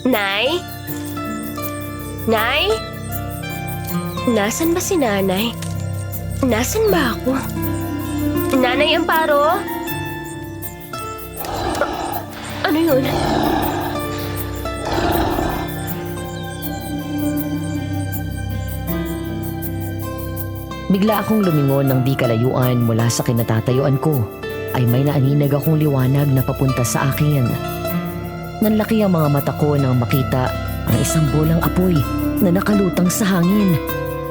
Nay? Nay? Nasaan ba si Nanay? Nasaan ba ako? Nanay Amparo? Ano yun? Bigla akong lumingon ng di kalayuan mula sa kinatatayuan ko ay may naaninag akong liwanag na papunta sa akin. Nanlaki ang mga mata ko nang makita ang isang bolang apoy na nakalutang sa hangin.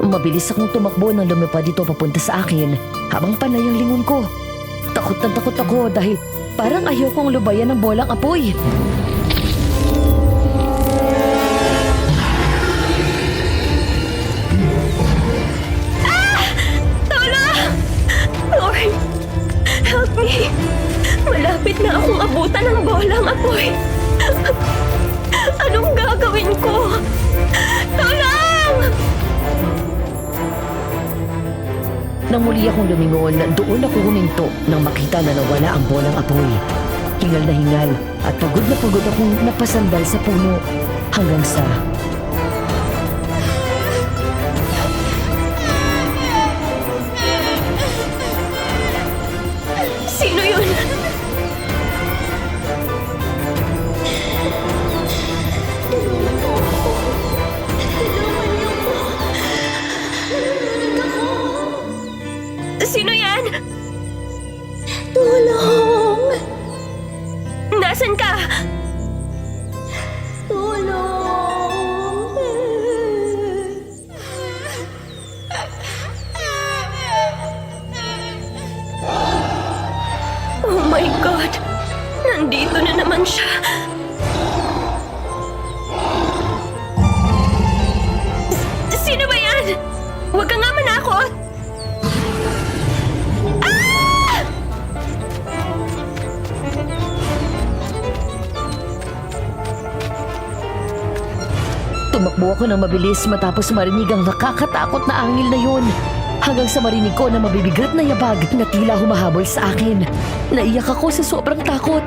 Mabilis akong tumakbo nang lumipad ito papunta sa akin habang panay ang lingon ko. Takot na takot ako dahil parang ayaw kong lubayan ng bolang apoy. Lord, help me. Malapit na akong abutan ng bolang apoy. Anong gagawin ko? Tulong! Nang muli akong lumingon, doon ako huminto nang makita na nawala ang bolang apoy. Hingal na hingal at pagod na pagod akong napasandal sa puno hanggang sa... Sino yun? Sino yan? Tulong! Nasaan ka? Tulong! Oh my God! Nandito na naman siya! Sino ba yan? Huwag ka nga manakot! Tumakbo ako ng mabilis matapos marinig ang nakakatakot na angil na yun. Hanggang sa marinig ko na mabibigat na yabag na tila humahabol sa akin. Naiyak ako sa sobrang takot.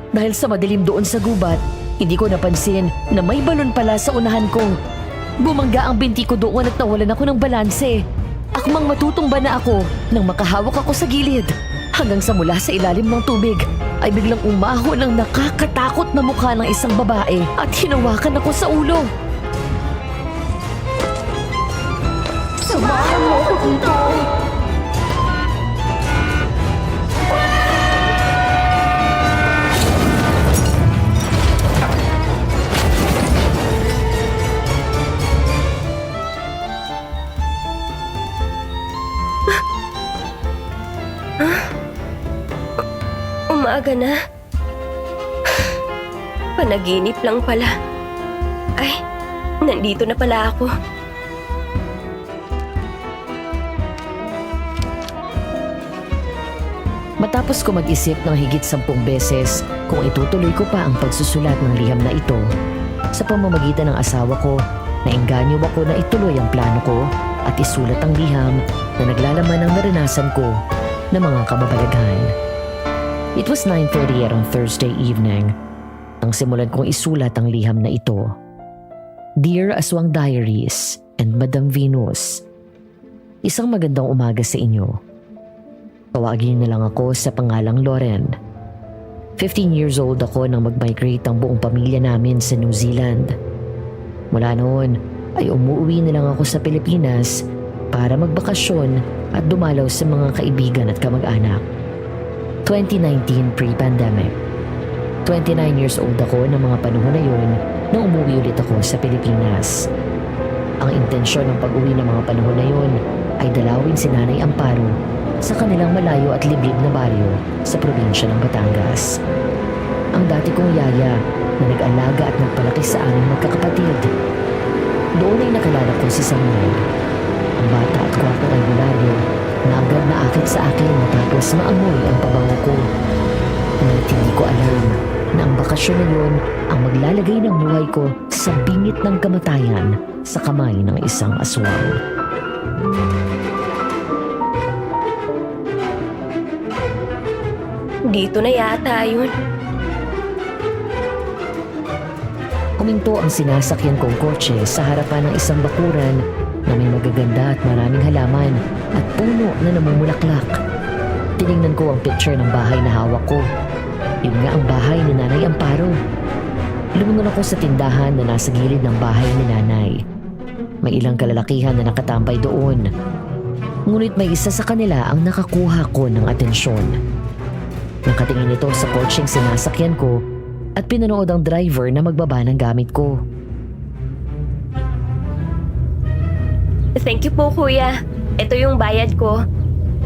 Dahil sa madilim doon sa gubat, hindi ko napansin na may balon pala sa unahan ko. Bumangga ang binti ko doon at nawalan ako ng balanse. Akmang matutumba na ako nang makahawak ako sa gilid. Hanggang sa mula sa ilalim ng tubig ay biglang umahon ang nakakatakot na mukha ng isang babae at hinawakan ako sa ulo. Samahan mo ako dito! Umaga na. Panaginip lang pala. Ay, nandito na pala ako. Matapos ko mag-isip ng higit 10 beses kung itutuloy ko pa ang pagsusulat ng liham na ito, sa pamamagitan ng asawa ko, naengganyo ako na ituloy ang plano ko at isulat ang liham na naglalaman ng naranasan ko ng mga kababalaghan. It was 9:30 on Thursday evening nang simulan kong isulat ang liham na ito. Dear Aswang Diaries and Madam Venus, isang magandang umaga sa inyo. Tawagin na lang ako sa pangalang Loren. 15 years old ako nang mag-migrate ang buong pamilya namin sa New Zealand. Mula noon ay umuwi na lang ako sa Pilipinas para magbakasyon at dumalaw sa mga kaibigan at kamag-anak. 2019 pre-pandemic. 29 years old ako ng mga panahon na yun nang umuwi ulit ako sa Pilipinas. Ang intensyon ng pag-uwi ng mga panahon na yun ay dalawin si Nanay Amparo sa kanilang malayo at liblib na baryo sa probinsya ng Batangas. Ang dati kong yaya na nag-alaga at nagpalaki sa aming magkakapatid. Doon ay nakalala ko si Samuel, ang bata at kwapong albularyo na agad naakit sa akin matapos maamoy ang pabango ko. Ngunit hindi ko alam na ang bakasyon na yun ang maglalagay ng buhay ko sa bingit ng kamatayan sa kamay ng isang aswang. Dito na yata yun. Huminto ang sinasakyan kong kotse sa harapan ng isang bakuran na may magaganda at maraming halaman at puno na namumulaklak. Tiningnan ko ang picture ng bahay na hawak ko. Yun nga ang bahay ni Nanay Amparo. Lumingon ako sa tindahan na nasa gilid ng bahay ni Nanay. May ilang kalalakihan na nakatambay doon. Ngunit may isa sa kanila ang nakakuha ko ng atensyon. Nakatingin ito sa kotseng sinasakyan ko at pinanood ang driver na magbaba ng gamit ko. Thank you po, kuya. Ito yung bayad ko.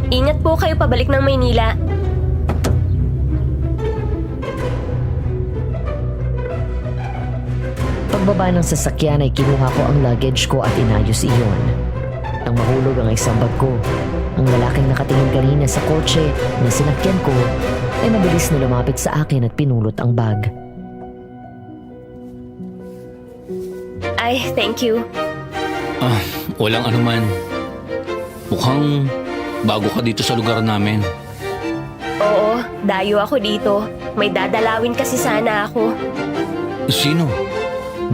Ingat po kayo pabalik ng Maynila. Pagbaba ng sasakyan ay kinuha ko ang luggage ko at inayos iyon. Nang mahulog ang isang bag ko, ang lalaking nakatingin kanina sa kotse na sinakyan ko ay mabilis na lumapit sa akin at pinulot ang bag. Ay, thank you. Walang anuman. Mukhang bago ka dito sa lugar namin. Oo, dayo ako dito. May dadalawin kasi sana ako. Sino?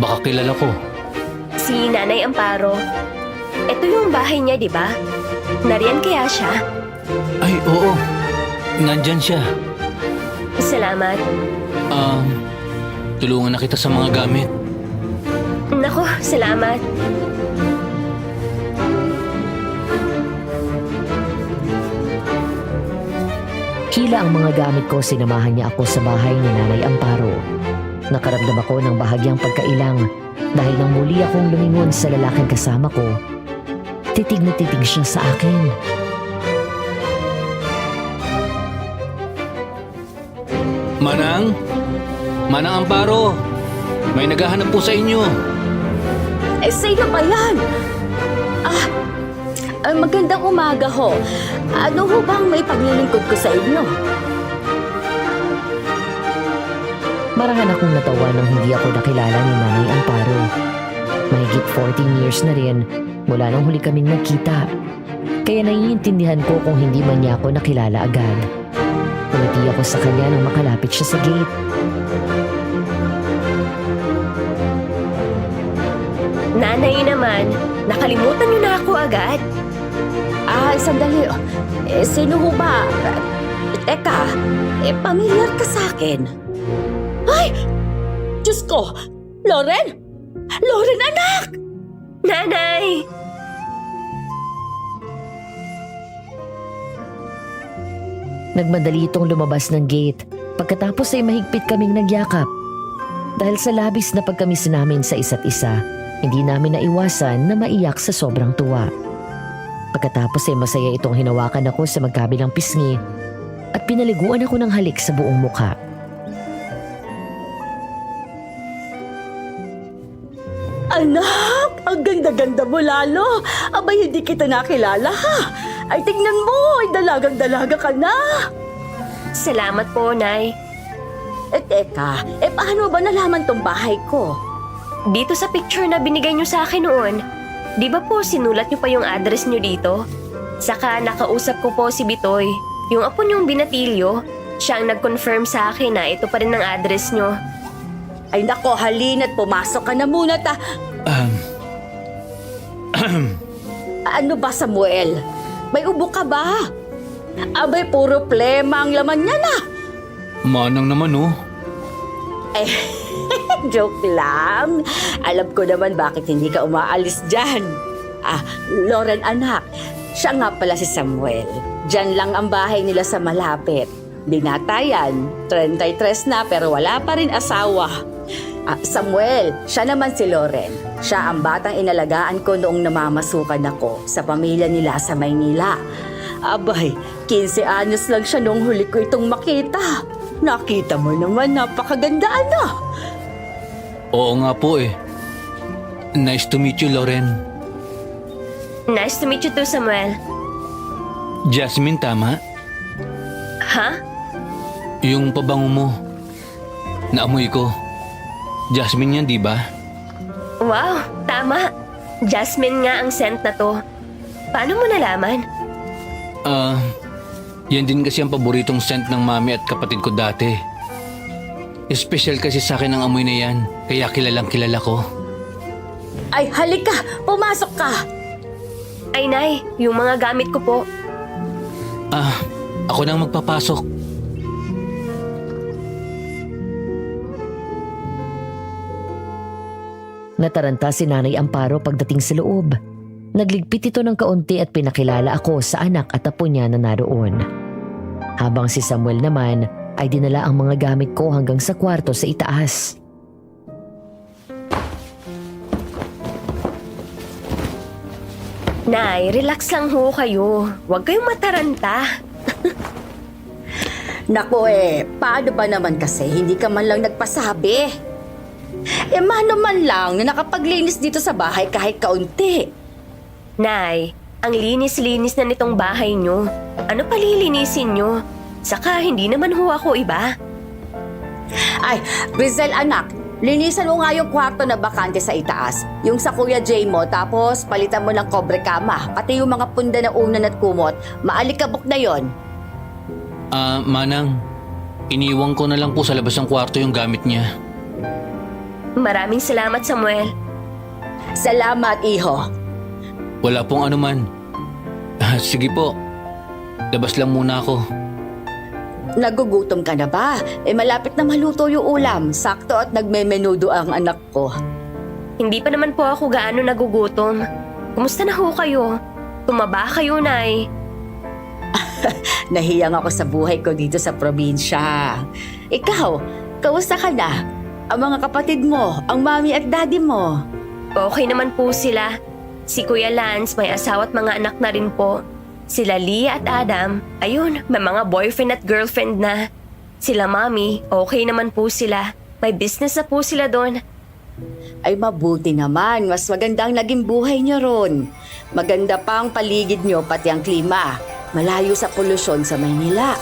Baka kilala ko. Si Nanay Amparo. Ito yung bahay niya, di ba? Nariyan kaya siya? Ay, oo. Nandyan siya. Salamat. Tulungan na kita sa mga gamit. Nako, salamat. Hila ang mga gamit ko, sinamahan niya ako sa bahay ni Nanay Amparo. Nakaramdam ako ng bahagyang pagkailang dahil nang muli akong lumingon sa lalaking kasama ko, titig na titig siya sa akin. Manang? Manang Amparo! May naghahanap po sa inyo. Sino ba yan? Magandang umaga ho. Ano ho bang may paglilingkod ko sa inyo? Marahan akong natawa nang hindi ako nakilala ni Nanay Amparo. Mahigit 14 years na rin mula nang huli kaming nagkita. Kaya naiintindihan ko kung hindi man niya ako nakilala agad. Umiti ako sa kanya nang makalapit siya sa gate. Nanay naman, nakalimutan niyo na ako agad. Sandali. Sino ho ba? Teka, pamilyar ka sa akin. Ay! Diyos ko! Loren! Loren, anak! Nanay! Nagmadali itong lumabas ng gate. Pagkatapos ay mahigpit kaming nagyakap. Dahil sa labis na pagkamis namin sa isa't isa, hindi namin naiwasan na maiyak sa sobrang tuwa. Pagkatapos ay masaya itong hinawakan ako sa magkabilang pisngi at pinaliguan ako ng halik sa buong mukha. Anak! Ang ganda-ganda mo lalo! Abay, hindi kita nakilala ha! Ay, tingnan mo! Ay, dalagang-dalaga ka na! Salamat po, Nay. Teka, paano ba nalaman tong bahay ko? Dito sa picture na binigay niyo sa akin noon, di ba po sinulat niyo pa yung address niyo dito? Saka nakausap ko po si Bitoy, yung apo niyong binatilyo. Siya ang nag-confirm sa akin na ito pa rin ang address niyo. Ay nako, halina't pumasok ka na muna Ano ba, Samuel? May ubo ka ba? Abay, puro plema ang laman niya na. Manang naman, oh. Joke lang. Alam ko naman bakit hindi ka umaalis dyan. Loren, anak. Siya nga pala si Samuel. Diyan lang ang bahay nila sa malapit. Binata yan. 33 na pero wala pa rin asawa. Samuel, siya naman si Loren. Siya ang batang inalagaan ko noong namamasukan ako sa pamilya nila sa Maynila. Abay, 15 anyos lang siya noong huli ko itong makita. Nakita mo naman, napakaganda ano? Oo nga po eh. Nice to meet you, Loren. Nice to meet you too, Samuel. Jasmine, tama? Ha? Yung pabango mo. Naamoy ko. Jasmine yan, di ba? Wow, tama. Jasmine nga ang scent na to. Paano mo nalaman? Yan din kasi ang paboritong scent ng mami at kapatid ko dati. Espesyal kasi sa akin ang amoy na yan, kaya kilalang kilala ko. Ay, halika! Pumasok ka! Ay, Nay, yung mga gamit ko po. Ako nang magpapasok. Nataranta si Nanay Amparo pagdating sa loob. Nagligpit ito ng kaunti at pinakilala ako sa anak at apo niya na naroon. Habang si Samuel naman ay dinala ang mga gamit ko hanggang sa kwarto sa itaas. Nay, relax lang ho kayo. Huwag kayong mataranta. Naku paano ba naman kasi hindi ka man lang nagpasabi? Mano man lang na nakapaglinis dito sa bahay kahit kaunti. Nay, ang linis-linis na nitong bahay nyo. Ano pa lilinisin nyo? Saka hindi naman ho ako iba. Ay, Rizel anak, linisan mo nga yung kwarto na bakante sa itaas. Yung sa Kuya Jay mo, tapos palitan mo ng kobre kama. Pati yung mga punda na unan at kumot, maalikabok na yon. Manang, iniwan ko na lang po sa labas ng kwarto yung gamit niya. Maraming salamat, Samuel. Salamat, iho. Wala pong anuman. Sige po, labas lang muna ako. Nagugutom ka na ba? Malapit na maluto yung ulam. Sakto at nagmemenudo ang anak ko. Hindi pa naman po ako gaano nagugutom. Kumusta na ho kayo? Tumaba kayo, Nay. Nahiyang ako sa buhay ko dito sa probinsya. Ikaw, kamusta ka na? Ang mga kapatid mo, ang mami at daddy mo. Okay naman po sila. Si Kuya Lance may asawa at mga anak na rin po. Sila Leah at Adam, ayun, may mga boyfriend at girlfriend na. Sila Mami, okay naman po sila. May business na po sila doon. Ay mabuti naman, mas maganda ang naging buhay niyo ron. Maganda pa ang paligid niyo pati ang klima. Malayo sa polusyon sa Maynila.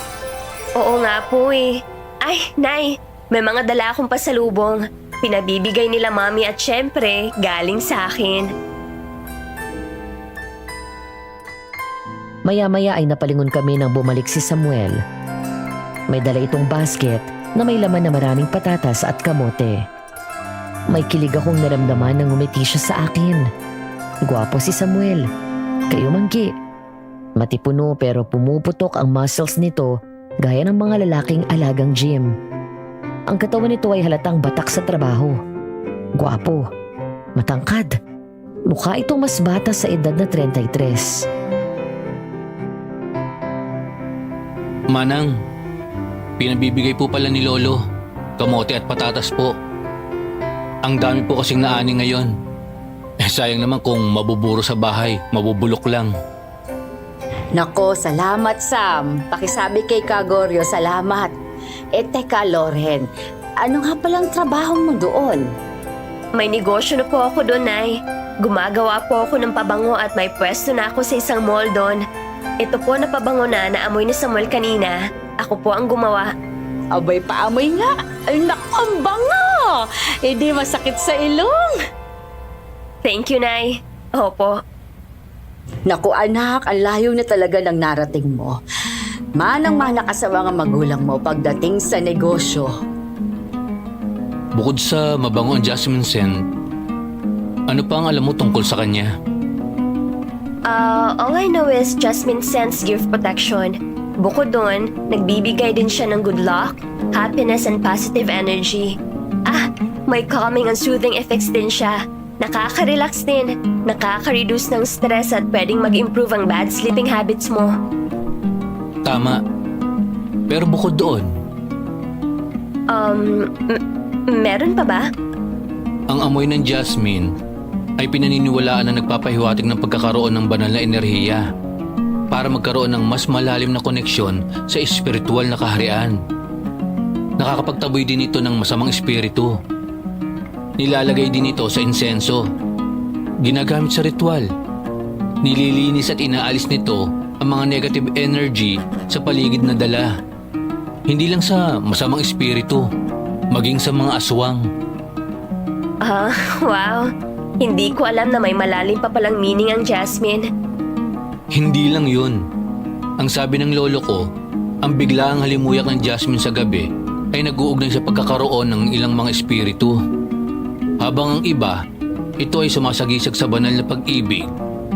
Oo nga po eh. Ay, Nay, may mga dala akong pasalubong. Pinabibigay nila Mami at syempre, galing sa akin. Maya-maya ay napalingon kami nang bumalik si Samuel. May dala itong basket na may laman na maraming patatas at kamote. May kilig akong naramdaman nang ngumiti siya sa akin. Gwapo si Samuel. Kayo manggi. Matipuno pero pumuputok ang muscles nito gaya ng mga lalaking alagang gym. Ang katawan nito ay halatang batak sa trabaho. Gwapo. Matangkad. Mukha itong mas bata sa edad na 33. Manang, pinabibigay po pala ni Lolo, kamote at patatas po. Ang dami po kasing naani ngayon. Sayang naman kung mabuburo sa bahay, mabubulok lang. Nako, salamat Sam. Pakisabi kay Kagorio, salamat. Teka Loren, ano nga palang trabaho mo doon? May negosyo na po ako doon, Nay. Gumagawa po ako ng pabango at may pwesto na ako sa isang mall doon. Ito po na pabango na naamoy ni Samuel kanina. Ako po ang gumawa. Abay, paamoy nga. Ay, naku, ang bango! Hindi masakit sa ilong. Thank you, Nay. Opo. Naku anak, ang layo na talaga ng narating mo. Manang-mana ka sa mga magulang mo pagdating sa negosyo. Bukod sa mabango ang jasmine scent, ano pa ang alam mo tungkol sa kanya? All I know is jasmine scents give protection. Bukod doon, nagbibigay din siya ng good luck, happiness, and positive energy. May calming and soothing effects din siya. Nakaka-relax din, nakaka-reduce ng stress at pwedeng mag-improve ang bad sleeping habits mo. Tama. Pero bukod doon, Meron pa ba? ang amoy ng jasmine ay pinaniniwalaan na nagpapahiwatig ng pagkakaroon ng banal na enerhiya para magkaroon ng mas malalim na koneksyon sa espiritual na kaharian. Nakakapagtaboy din ito ng masamang espiritu. Nilalagay din ito sa insenso. Ginagamit sa ritual. Nililinis at inaalis nito ang mga negative energy sa paligid na dala. Hindi lang sa masamang espiritu, maging sa mga aswang. Wow. Hindi ko alam na may malalim pa palang meaning ang jasmine. Hindi lang yun. Ang sabi ng lolo ko, ang biglaang halimuyak ng jasmine sa gabi ay nag-uugnay sa pagkakaroon ng ilang mga espiritu. Habang ang iba, ito ay sumasagisag sa banal na pag-ibig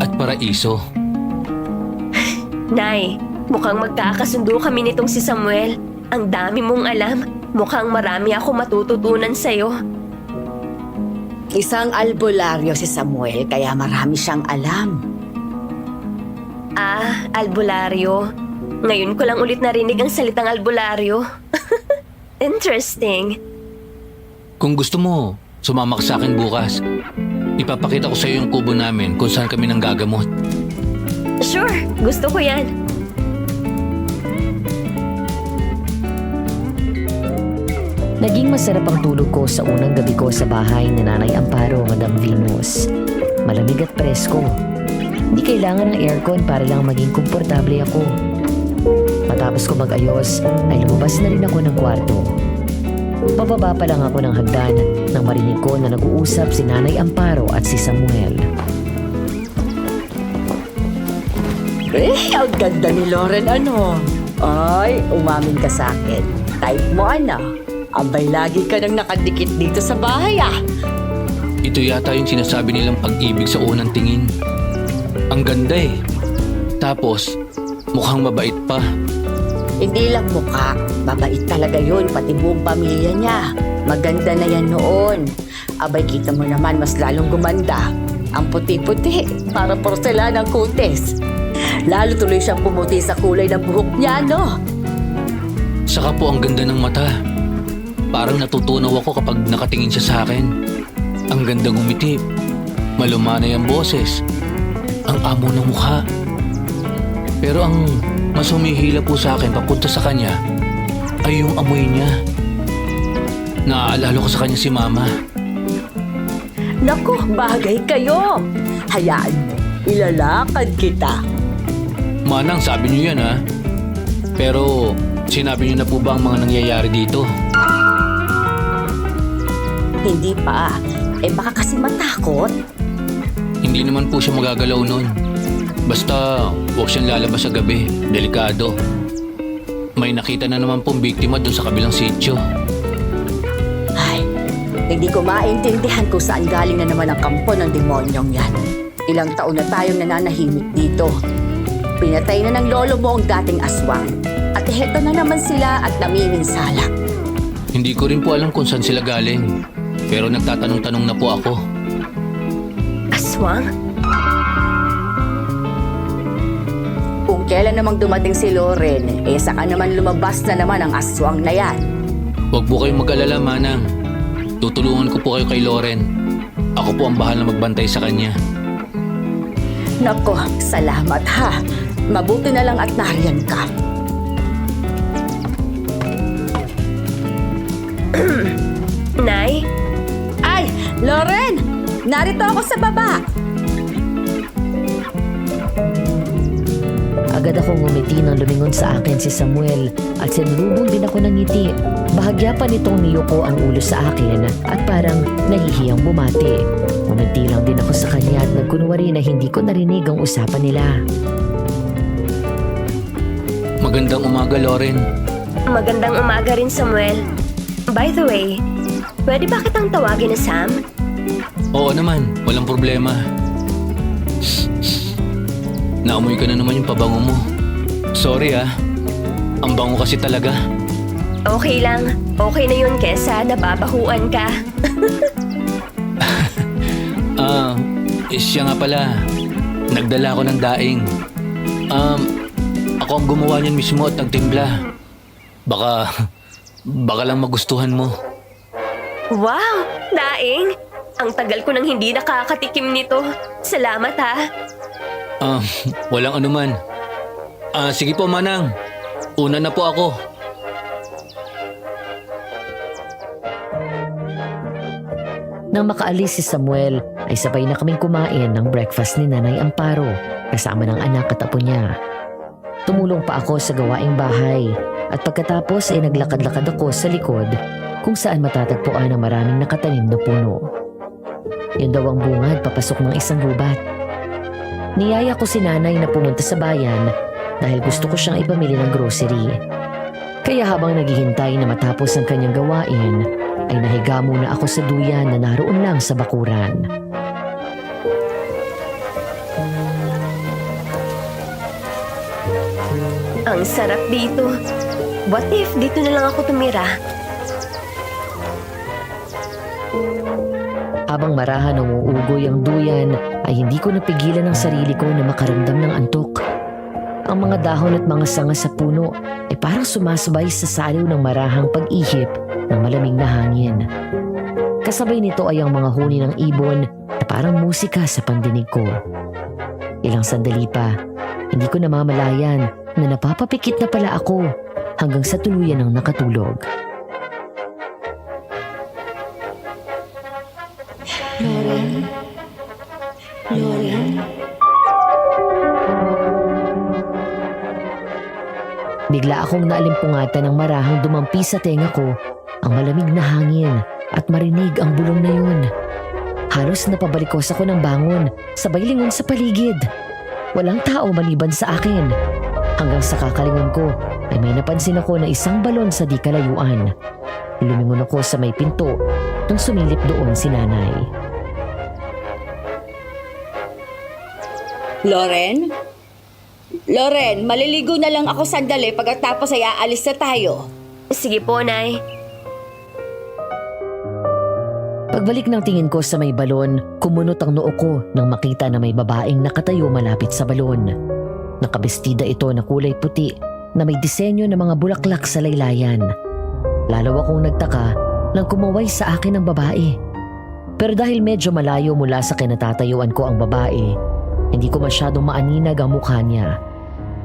at paraiso. Nay, mukhang magkakasundo kami nitong si Samuel. Ang dami mong alam. Mukhang marami ako matututunan sa'yo. Isang albularyo si Samuel, kaya marami siyang alam. Ah, albularyo. Ngayon ko lang ulit narinig ang salitang albularyo. Interesting. Kung gusto mo, sumama ka sa akin bukas. Ipapakita ko sa iyo yung kubo namin kung saan kami nanggagamot. Sure, gusto ko yan. Naging masarap ang tulog ko sa unang gabi ko sa bahay ni Nanay Amparo, Madam Venus. Malamig at presko. Hindi kailangan ng aircon para lang maging komportable ako. Matapos ko mag-ayos, ay lumabas na rin ako ng kwarto. Pababa pa lang ako ng hagdan nang marinig ko na nag-uusap si Nanay Amparo at si Samuel. Ang ganda ni Loren, ano? Ay, umamin ka sa akin. Type mo, ano? Abay, lagi ka nang nakadikit dito sa bahay, ah. Ito yata yung sinasabi nilang pag-ibig sa unang tingin. Ang ganda eh. Tapos, mukhang mabait pa. Hindi lang mukha, mabait talaga yun, pati buong pamilya niya. Maganda na yan noon. Abay, kita mo naman, mas lalong gumanda. Ang puti-puti, para porselanang kutis. Lalo tuloy siyang pumuti sa kulay ng buhok niya, no? Saka po ang ganda ng mata. Parang natutunaw ako kapag nakatingin siya sa akin. Ang ganda ngumiti. Malumanay ang boses. Ang amo ng mukha. Pero ang mas humihila po sa akin papunta sa kanya ay yung amoy niya. Naaalala ko sa kanya si Mama. Naku, bagay kayo. Hayaan mo, ilalakad kita. Manang, sabi niyo yan ha. Pero sinabi niyo na po ba ang mga nangyayari dito? Hindi pa. Eh baka kasi matakot. Hindi naman po siya magagalaw nun. Basta huwag siyang lalabas sa gabi. Delikado. May nakita na naman pong biktima doon sa kabilang sityo. Ay, hindi ko maintindihan kung saan galing na naman ang kampo ng demonyong yan. Ilang taon na tayong nananahimik dito. Pinatay na ng lolo mo ang dating aswang. At heto na naman sila at namiminsala. Hindi ko rin po alam kung saan sila galing. Pero nagtatanong-tanong na po ako. Aswang? Kung kailan namang dumating si Loren, eh saka naman lumabas na naman ang aswang na yan. Huwag po kayong mag-alala, Manang. Tutulungan ko po kayo kay Loren. Ako po ang bahala magbantay sa kanya. Nako, salamat ha. Mabuti na lang at nariyan ka. Nay? Ay, Loren! Narito ako sa baba. Agad akong ngumiti nang lumingon sa akin si Samuel at sinulubong din ako ng ngiti. Bahagya pa nitong niyuko ang ulo sa akin at parang nahihiyang bumati. Umunti lang din ako sa kanya at nagkunwari na hindi ko narinig ang usapan nila. Magandang umaga, Loren. Magandang umaga rin, Samuel. By the way, pwede ba kitang tawagin na Sam? Oo naman, walang problema. Naamoy ka na naman yung pabango mo. Sorry ah, ang bango kasi talaga. Okay lang. Okay na yun kesa nababahuan ka. Siya nga pala. Nagdala ako ng daing. Ako ang gumawa niyan mismo at nagtimpla. Baka lang magustuhan mo. Wow! Daing! Ang tagal ko nang hindi nakakatikim nito. Salamat ha. Walang anuman. Sige po, Manang. Una na po ako. Nang makaalis si Samuel, ay sabay na kaming kumain ng breakfast ni Nanay Amparo kasama ng anak at apo niya. Tumulong pa ako sa gawaing bahay at pagkatapos ay naglakad-lakad ako sa likod kung saan matatagpuan ang maraming nakatanim na puno. Yun daw ang bungad papasok ng isang gubat. Niyaya ko si Nanay na pumunta sa bayan dahil gusto ko siyang ipamili ng grocery. Kaya habang naghihintay na matapos ang kanyang gawain, ay nahiga muna ako sa duyan na naroon lang sa bakuran. Ang sarap dito. What if dito na lang ako tumira? Habang marahan umuugoy ang duyan, ay hindi ko napigilan ang sarili ko na makaramdam ng antok. Ang mga dahon at mga sanga sa puno ay parang sumasabay sa saliw ng marahang pag-ihip ng malamig na hangin. Kasabay nito ay ang mga huni ng ibon na parang musika sa pandinig ko. Ilang sandali pa, hindi ko namamalayan na napapapikit na pala ako hanggang sa tuluyan ng nakatulog. Loren? Loren? Bigla akong naalimpungatan ng marahang dumampi sa tenga ko ang malamig na hangin at marinig ang bulong na yun. Halos napabalikos ako ng bangon, sabay lingon sa paligid. Walang tao maliban sa akin. Hanggang sa kakalingon ko ay may napansin ako na isang balon sa di kalayuan. Lumingon ako sa may pinto nang sumilip doon si nanay. Loren? Loren, maliligo na lang ako sandali pagkatapos ay aalis na tayo. Sige po, Nay. Pagbalik ng tingin ko sa may balon, kumunot ang noo ko nang makita na may babaeng nakatayo malapit sa balon. Nakabestida ito na kulay puti na may disenyo ng mga bulaklak sa laylayan. Lalo akong nagtaka nang kumaway sa akin ang babae. Pero dahil medyo malayo mula sa kinatatayuan ko ang babae, hindi ko masyadong maaninag ang mukha niya.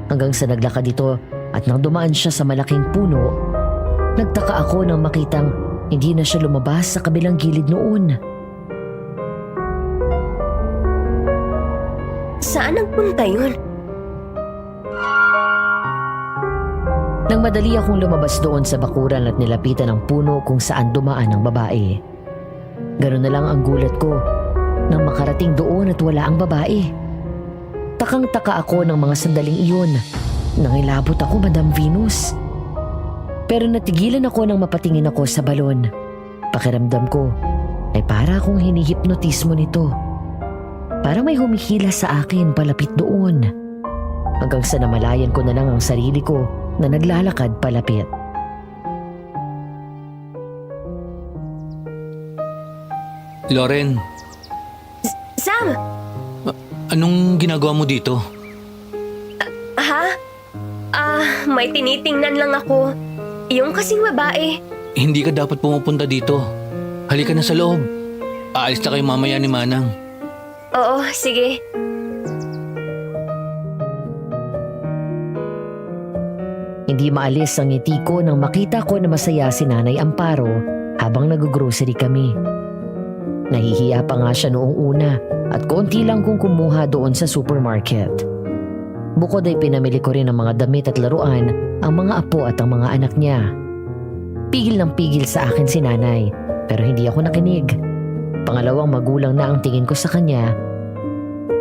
Hanggang sa naglakad ito at nang dumaan siya sa malaking puno, nagtaka ako nang makitang hindi na siya lumabas sa kabilang gilid noon. Saan nagpunta yun? Nang madali akong lumabas doon sa bakuran at nilapitan ang puno kung saan dumaan ang babae. Ganun na lang ang gulat ko nang makarating doon at wala ang babae. Takang-taka ako ng mga sandaling iyon. Nangilabot ako, Madam Venus. Pero natigilan ako nang mapatingin ako sa balon. Pakiramdam ko ay para akong hinihipnotismo nito. Para may humihila sa akin palapit doon. Hanggang sa namalayan ko na lang ang sarili ko na naglalakad palapit. Loren, Sam! anong ginagawa mo dito? Ha? May tinitingnan lang ako. Yung kasing babae. Hindi ka dapat pumupunta dito. Halika na sa loob. Aalis na kayo mamaya ni Manang. Oo, sige. Hindi maalis ang ngiti ko nang makita ko na masaya si Nanay Amparo habang nag-grocery kami. Nahihiya pa nga siya noong una at konti lang kong kumuha doon sa supermarket. Bukod ay pinamili ko rin ng mga damit at laruan ang mga apo at ang mga anak niya. Pigil ng pigil sa akin si Nanay pero hindi ako nakinig. Pangalawang magulang na ang tingin ko sa kanya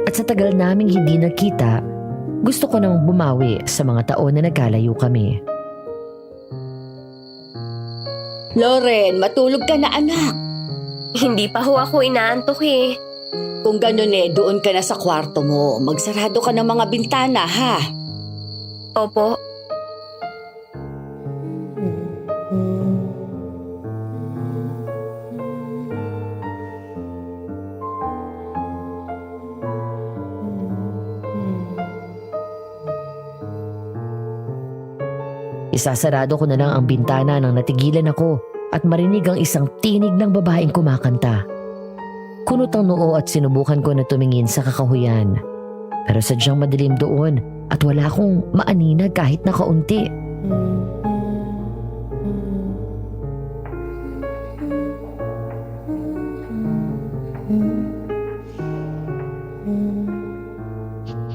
at sa tagal naming hindi nagkita, gusto ko nang bumawi sa mga taon na nagkalayo kami. Loren, matulog ka na anak. Hindi pa ho ako inaantok eh. Kung ganun doon ka na sa kwarto mo. Magsarado ka ng mga bintana, ha? Opo. Isasarado ko na lang ang bintana nang natigilan ako at marinig ang isang tinig ng babaeng kumakanta. Kunot ang noo at sinubukan ko na tumingin sa kakahuyan. Pero sadyang madilim doon at wala akong maaninag kahit na kaunti.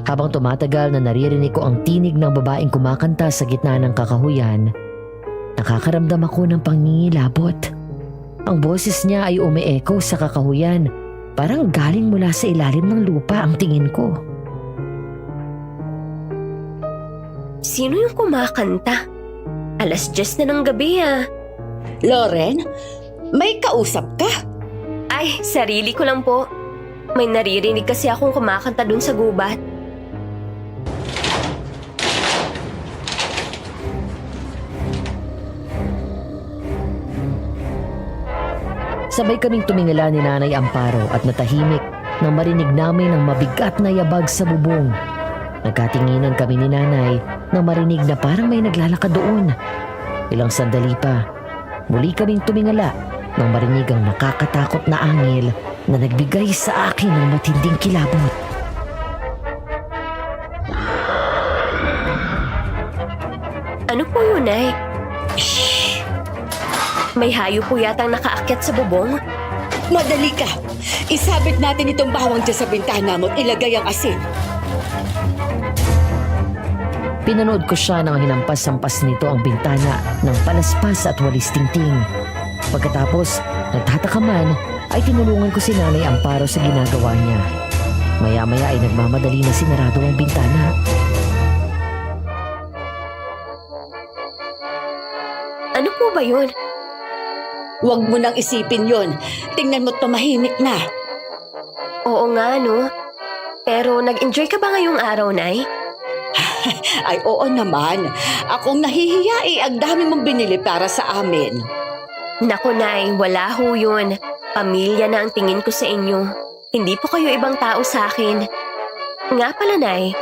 Habang tumatagal na naririnig ko ang tinig ng babaeng kumakanta sa gitna ng kakahuyan, nakakaramdam ako ng pangingilabot. Ang boses niya ay umi-echo sa kakahuyan, parang galing mula sa ilalim ng lupa ang tingin ko. Sino yung kumakanta? 10:00 na ng gabi Loren, may kausap ka? Ay, sarili ko lang po. May naririnig kasi akong kumakanta dun sa gubat. Sabay kaming tumingala ni Nanay Amparo at natahimik nang marinig namin ang mabigat na yabag sa bubong. Nagkatinginan kami ni Nanay nang marinig na parang may naglalakad doon. Ilang sandali pa, muli kaming tumingala nang marinig ang nakakatakot na angel na nagbigay sa akin ng matinding kilabot. Ano po yun, Nay? May hayo po yatang nakaakyat sa bubong. Madali ka! Isabit natin itong bawang dyan sa bintana mo at ilagay ang asin. Pinanood ko siya nang hinampas-hampas nito ang bintana ng palaspas at walis tingting. Pagkatapos, nagtataka man, ay tinulungan ko si Nanay Amparo sa ginagawa niya. Maya-maya ay nagmamadali na sinarado ang bintana. Ano po ba yun? Huwag mo nang isipin yon. Tingnan mo tumahimik na. Oo nga, no? Pero nag-enjoy ka ba ngayong araw, Nay? Ay oo naman. Akong nahihiya ang dami mong binili para sa amin. Naku, Nay, wala ho yun. Pamilya na ang tingin ko sa inyo. Hindi po kayo ibang tao sa akin. Nga pala, Nay.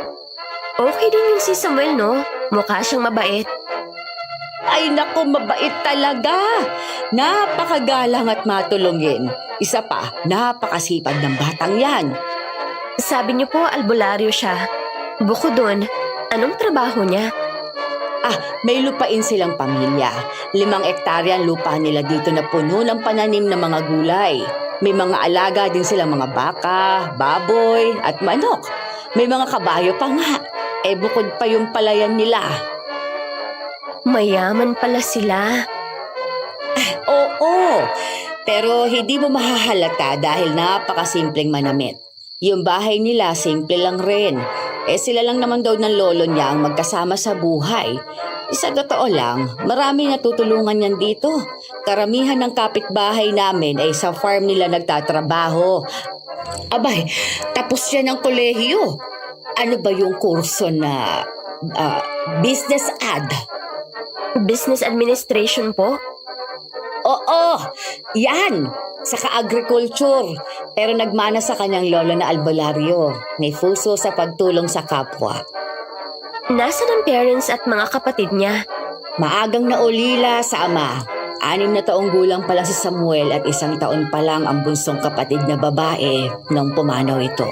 Okay din yun si Samuel, no? Mukha siyang mabait. Ay naku, mabait talaga. Napakagalang at matulungin. Isa pa, napakasipag ng batang yan. Sabi niyo po, albularyo siya. Bukod dun, anong trabaho niya? May lupain silang pamilya. 5 hektarya ang lupa nila dito na puno ng pananim ng mga gulay. May mga alaga din silang mga baka, baboy at manok. May mga kabayo pa nga. Bukod pa yung palayan nila. Mayaman pala sila. Oo, pero hindi mo mahahalata dahil napakasimpleng manamit. Yung bahay nila simple lang rin. Sila lang naman daw ng lolo niya ang magkasama sa buhay. Sa totoo lang, marami natutulungan yan dito. Karamihan ng kapitbahay namin ay sa farm nila nagtatrabaho. Abay, tapos siya ng kolehiyo. Ano ba yung kurso na business ad? Business administration po? Oo, yan. Saka agriculture. Pero nagmana sa kanyang lolo na albularyo. May puso sa pagtulong sa kapwa. Nasaan ang parents at mga kapatid niya? Maagang naulila sa ama. 6 na taong gulang pa lang si Samuel at 1 taon pa lang ang bunsong kapatid na babae nung pumanaw ito.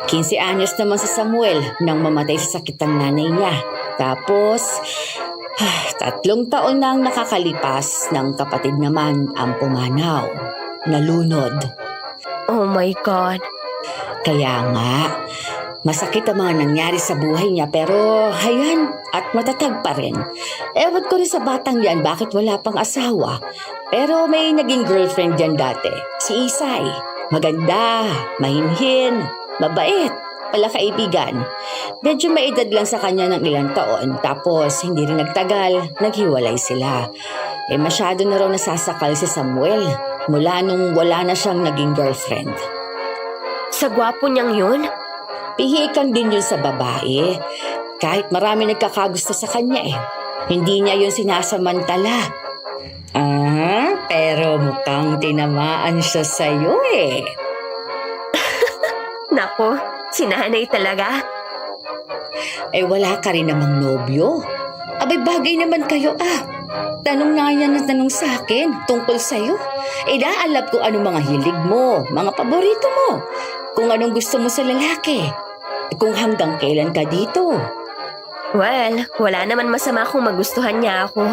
15 anyos naman si Samuel nang mamatay sa sakit ng nanay niya. Tapos, 3 taon na ang nakakalipas ng kapatid naman ang pumanaw. Nalunod. Oh my God. Kaya nga, masakit ang mga nangyari sa buhay niya pero hayan at matatag pa rin. Ewan ko rin sa batang yan bakit wala pang asawa. Pero may naging girlfriend dyan dati, si Isay. Maganda, mahinhin, mabait, pala kaibigan. Medyo may edad lang sa kanya ng ilang taon tapos hindi rin nagtagal, naghiwalay sila. Masyado na raw nasasakal si Samuel mula nung wala na siyang naging girlfriend. Sa gwapo niyang yun? Pihikan din yun sa babae. Kahit marami nagkakagusto sa kanya Hindi niya yun sinasamantala. Pero mukhang tinamaan siya sa'yo Nako, sinanay talaga. Wala ka rin namang nobyo. Abay bagay naman kayo Tanong nga yan na tanong sa akin tungkol sa'yo. Naalap ko anong mga hilig mo, mga paborito mo, kung anong gusto mo sa lalaki, kung hanggang kailan ka dito. Well, wala naman masama kung magustuhan niya ako.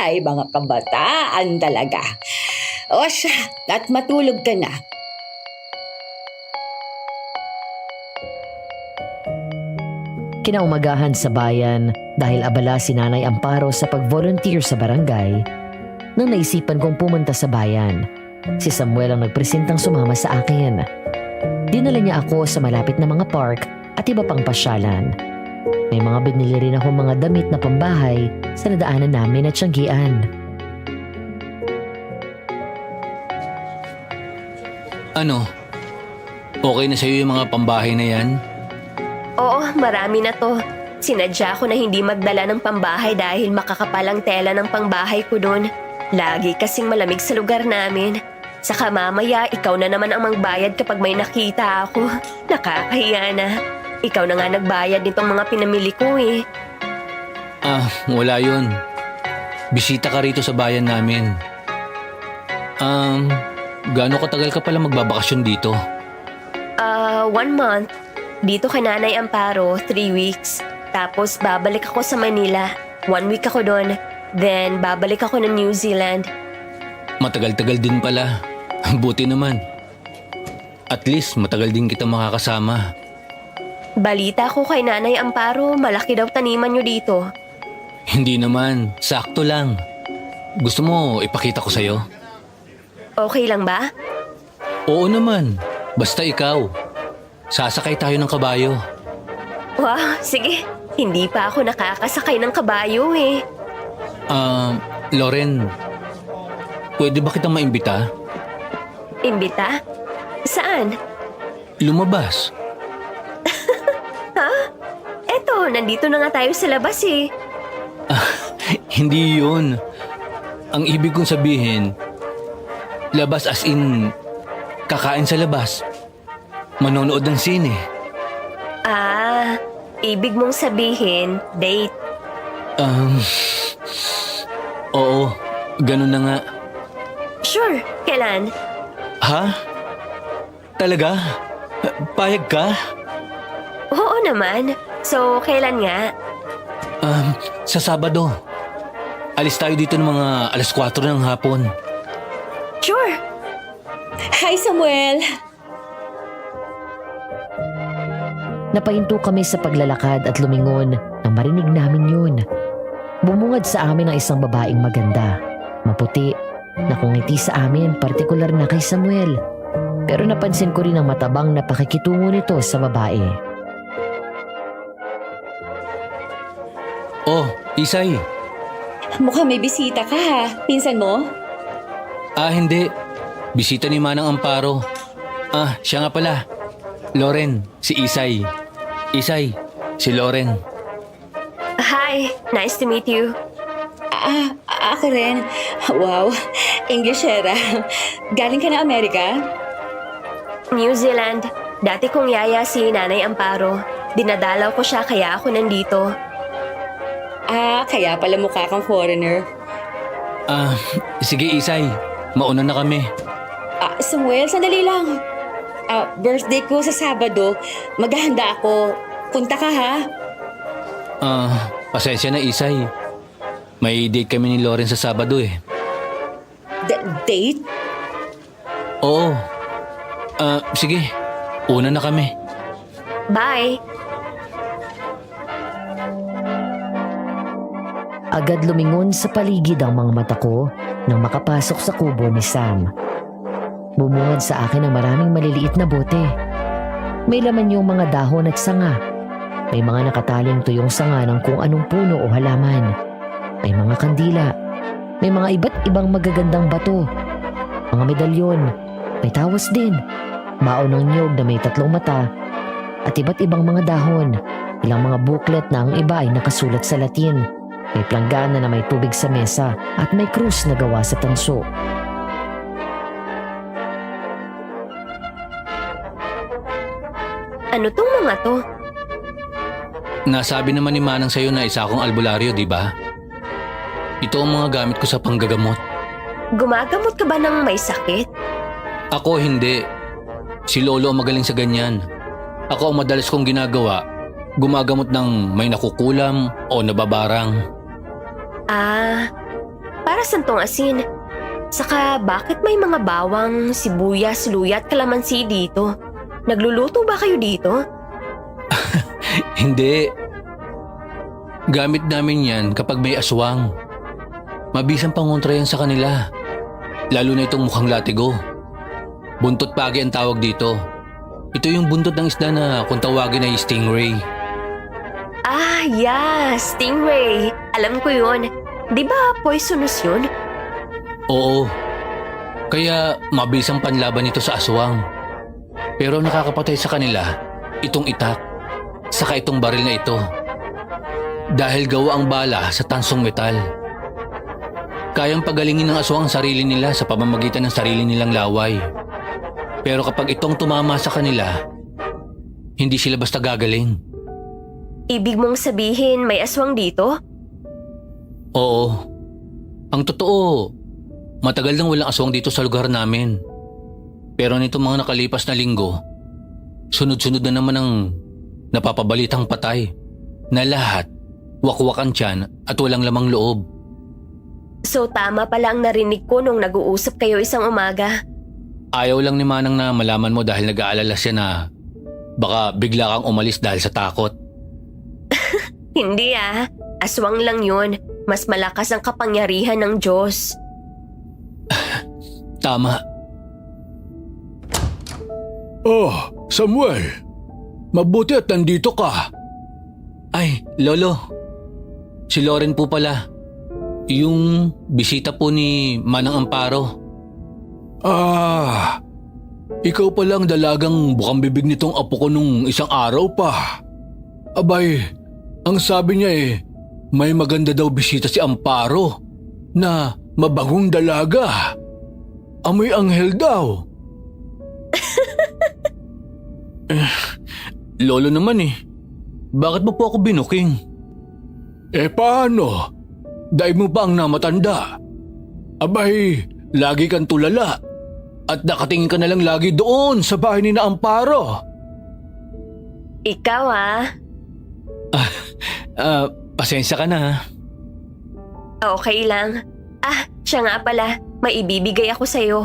Ay, mga kabataan talaga. O siya, at matulog ka na. Kinaumagahan sa bayan dahil abala si Nanay Amparo sa pag-volunteer sa barangay, nang naisipan kong pumunta sa bayan. Si Samuel ang nagpresentang sumama sa akin. Dinala niya ako sa malapit na mga park at iba pang pasyalan. May mga binili rin ako mga damit na pambahay sa nadaanan namin at tiyanggian. Ano? Okay na sa'yo yung mga pambahay na yan? Oo, marami na to. Sinadya ko na hindi magdala ng pambahay dahil makakapal ang tela ng pangbahay ko doon. Lagi kasing malamig sa lugar namin. Saka mamaya, ikaw na naman ang magbayad kapag may nakita ako. Nakakahiya na. Ikaw na nga nagbayad nitong mga pinamili ko eh. Wala yun. Bisita ka rito sa bayan namin. Gaano katagal ka pala magbabakasyon dito? 1 month. Dito kay Nanay Amparo, 3 weeks. Tapos babalik ako sa Manila. 1 week ako doon. Then babalik ako ng New Zealand. Matagal-tagal din pala. Buti naman. At least matagal din kita makakasama. Balita ko kay Nanay Amparo, malaki daw taniman nyo dito. Hindi naman. Sakto lang. Gusto mo ipakita ko sa'yo? Okay lang ba? Oo naman. Basta ikaw. Sasakay tayo ng kabayo. Wow, sige. Hindi pa ako nakakasakay ng kabayo eh. Loren, pwede ba kitang maimbita? Imbita? Saan? Lumabas. Eto, nandito na nga tayo sa labas eh. Hindi yun. Ang ibig kong sabihin, labas as in, kakain sa labas. Manonood ng sine. Ibig mong sabihin, date. Oo, ganun na nga. Sure, kailan? Ha? Talaga? Payag ka? Oo naman. So, kailan nga? Sa Sabado. Alis tayo dito ng mga 4:00 ng hapon. Sure. Hi, Samuel! Napahinto kami sa paglalakad at lumingon nang marinig namin yun. Bumungad sa amin ang isang babaeng maganda, maputi, nakungiti sa amin partikular na kay Samuel. Pero napansin ko rin ang matabang na pakikitungo nito sa babae. Oh, Isay. Mukhang may bisita ka ha. Pinsan mo? Hindi. Bisita ni Manang Amparo. Siya nga pala. Loren, si Isay. Isay, si Loren. Hi, nice to meet you. Ako rin. Wow, Englishera. Galing ka na Amerika? New Zealand. Dati kong yaya si Nanay Amparo. Dinadalaw ko siya kaya ako nandito. Kaya pala mukha kang foreigner. Sige Isay, mauna na kami. Samuel, sandali lang. Birthday ko sa Sabado. Maghahanda ako. Punta ka ha? Pasensya na Isay. May date kami ni Loren sa Sabado eh. Date? Oo. Sige, una na kami. Bye. Agad lumingon sa paligid ang mga mata ko nang makapasok sa kubo ni Sam. Bumungad sa akin ang maraming maliliit na bote. May laman yung mga dahon at sanga. May mga nakataling tuyong sanga ng kung anong puno o halaman. May mga kandila. May mga iba't ibang magagandang bato. Mga medalyon. May tawas din. Baon ng niyog na may 3 mata. At iba't ibang mga dahon. Ilang mga booklet na ang iba ay nakasulat sa Latin. May planggana na may tubig sa mesa at may krus na gawa sa tanso. Ano tong mga to? Nasabi naman ni Manang sa'yo na isa akong albularyo, di ba? Ito ang mga gamit ko sa panggagamot. Gumagamot ka ba ng may sakit? Ako hindi. Si Lolo ang magaling sa ganyan. Ako ang madalas kong ginagawa, gumagamot ng may nakukulam o nababarang. Para saan tong asin? Saka bakit may mga bawang, sibuyas, luya at kalamansi dito? Nagluluto ba kayo dito? Hindi. Gamit namin yan kapag may aswang. Mabisang pangontra yan sa kanila. Lalo na itong mukhang latigo. Buntot pagi ang tawag dito. Ito yung buntot ng isda na kung tawagin ay stingray. Yeah, stingray. Alam ko yun. Di ba poisonous yun? Oo. Kaya mabilis ang panlaban nito sa aswang. Pero nakakapatay sa kanila itong itak, saka itong baril na ito. Dahil gawa ang bala sa tansong metal. Kayang pagalingin ng aswang ang sarili nila sa pamamagitan ng sarili nilang laway. Pero kapag itong tumama sa kanila, hindi sila basta gagaling. Ibig mong sabihin may aswang dito? Oo. Ang totoo, matagal nang walang aswang dito sa lugar namin. Pero nitong mga nakalipas na linggo, sunod-sunod na naman ang napapabalitang patay na lahat wakwak ang tiyan at walang lamang loob. So tama pala ang narinig ko nung nag-uusap kayo isang umaga. Ayaw lang ni Manang na malaman mo dahil nag-aalala siya na baka bigla kang umalis dahil sa takot. Hindi aswang lang yun. Mas malakas ang kapangyarihan ng Diyos. Tama. Oh, Samuel. Mabuti at nandito ka. Ay, Lolo. Si Loren po pala. Yung bisita po ni Manang Amparo. Ah, ikaw palang dalagang bukang bibig nitong apo ko nung isang araw pa. Abay, ang sabi niya may maganda daw bisita si Amparo na mabagong dalaga. Amoy anghel daw. Lolo naman Bakit mo po ako binuking? Paano? Daig mo pa ang namatanda. Abay, lagi kang tulala. At nakatingin ka na lang lagi doon sa bahay ni na Amparo. Ikaw Pasensya ka na. Okay lang. Siya nga pala. May ibibigay ako sa'yo.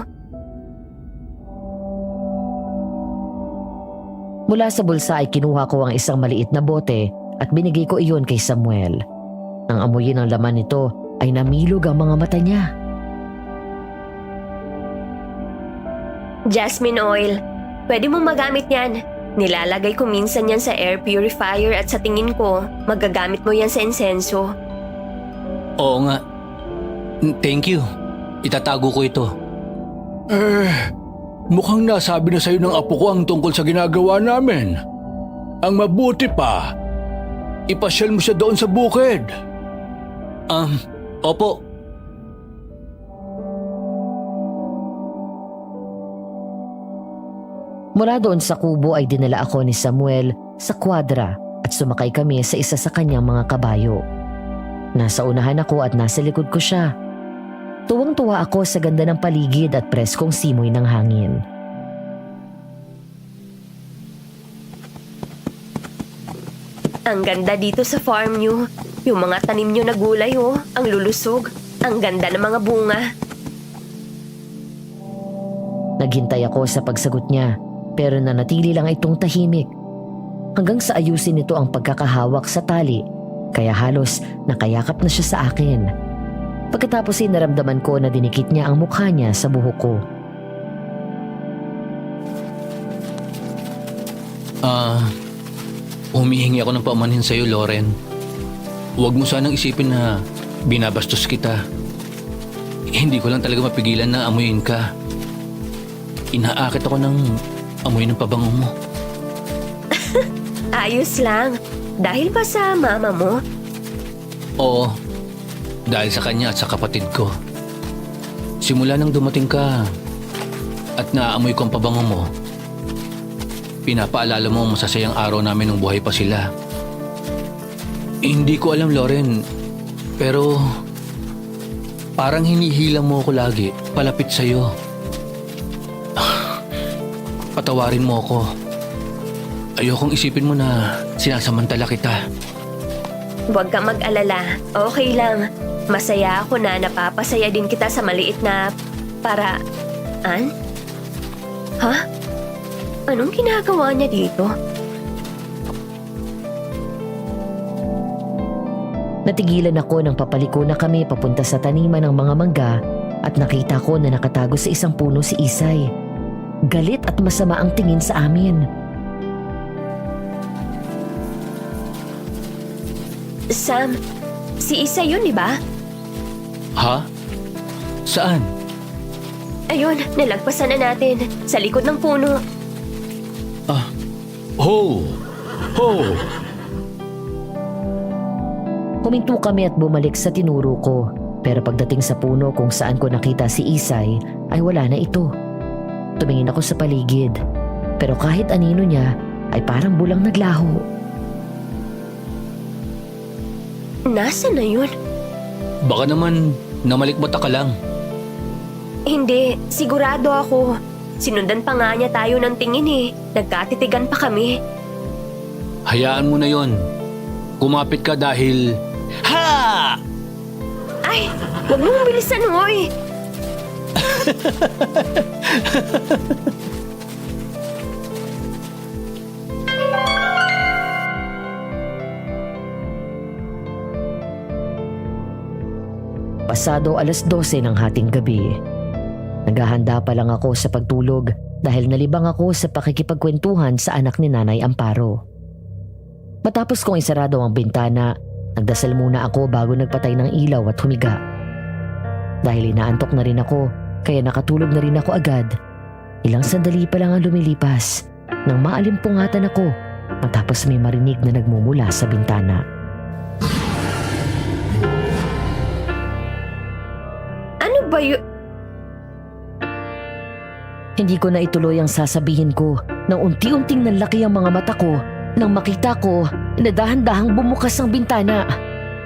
Mula sa bulsa ay kinuha ko ang isang maliit na bote at binigay ko iyon kay Samuel. Nang amuyin ang laman nito ay namilog ang mga mata niya. Jasmine oil. Pwede mong magamit yan. Nilalagay ko minsan yan sa air purifier at sa tingin ko, magagamit mo yan sa insenso. Oo nga. Thank you. Itatago ko ito. Mukhang nasabi na sa'yo ng apo ko ang tungkol sa ginagawa namin. Ang mabuti pa, ipasyal mo siya doon sa bukid. Opo. Mula doon sa kubo ay dinala ako ni Samuel sa kwadra at sumakay kami sa isa sa kanyang mga kabayo. Nasa unahan ako at nasa likod ko siya. Tuwang-tuwa ako sa ganda ng paligid at preskong simoy ng hangin. Ang ganda dito sa farm niyo. Yung mga tanim niyo na gulay ang lulusog. Ang ganda ng mga bunga. Naghintay ako sa pagsagot niya pero nanatili lang itong tahimik. Hanggang sa ayusin nito ang pagkakahawak sa tali kaya halos nakayakap na siya sa akin. Pagkatapos ay naramdaman ko na dinikit niya ang mukha niya sa buhok ko. Humihingi ako ng paumanhin sa'yo, Loren. Huwag mo sanang isipin na binabastos kita. Hindi ko lang talaga mapigilan na amuyin ka. Inaakit ako ng amoy ng pabango mo. Ayos lang. Dahil ba sa mama mo? Oo, dahil sa kanya at sa kapatid ko. Simula nang dumating ka at naaamoy ko ang pabango mo, pinapaalala mo ang masasayang araw namin nung buhay pa sila. Hindi ko alam, Loren, pero parang hinihila mo ako lagi palapit sa'yo. Patawarin mo ako. Ayokong isipin mo na sinasamantala kita. Huwag kang mag-alala. Okay lang. Masaya ako na napapasaya din kita sa maliit na paraan. Ha? Anong ginagawa niya dito? Natigilan ako nang papaliko na kami papunta sa taniman ng mga mangga at nakita ko na nakatago sa isang puno si Isay. Galit at masama ang tingin sa amin. Sam, si Isa yun, di ba? Ha? Saan? Ayun, nalagpasan na natin. Sa likod ng puno. Ho! Ho! Huminto kami at bumalik sa tinuro ko. Pero pagdating sa puno kung saan ko nakita si Isay, ay wala na ito. Tumingin ako sa paligid. Pero kahit anino niya, ay parang bulang naglaho. Nasaan na yun? Baka naman namalikbata ka lang. Hindi, sigurado ako. Sinundan pa nga niya tayo ng tingin eh. Nagkatitigan pa kami. Hayaan mo na yon. Kumapit ka dahil... Ha! Ay, huwag mong bilisan, hoy! Pasado 12:00 ng hating gabi. Naghahanda pa lang ako sa pagtulog dahil nalibang ako sa pakikipagkwentuhan sa anak ni Nanay Amparo. Matapos kong isarado ang bintana, nagdasal muna ako bago nagpatay ng ilaw at humiga. Dahil inaantok na rin ako, kaya nakatulog na rin ako agad. Ilang sandali pa lang ang lumilipas nang maalimpungatan ako matapos may marinig na nagmumula sa bintana. Ano ba yun? Hindi ko na ituloy ang sasabihin ko nang unti-unting nanlaki ang mga mata ko nang makita ko na dahan-dahang bumukas ang bintana.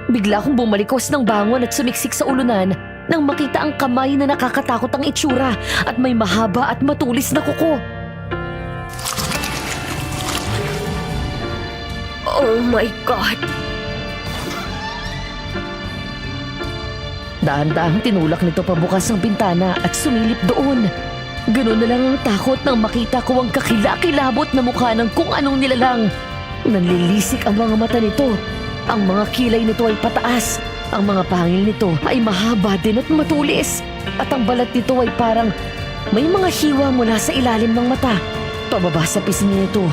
Bigla akong bumalikos ng bangon at sumiksik sa ulunan nang makita ang kamay na nakakatakot ang itsura at may mahaba at matulis na kuko. Oh my God! Dahan-dahang tinulak nito pabukas ang bintana at sumilip doon. Ganun na lang ang takot nang makita ko ang kakilakilabot na mukha ng kung anong nilalang. Nanlilisik ang mga mata nito. Ang mga kilay nito ay pataas. Ang mga pangil nito ay mahaba din at matulis. At ang balat nito ay parang may mga hiwa mula sa ilalim ng mata. Pababa sa pisngi nito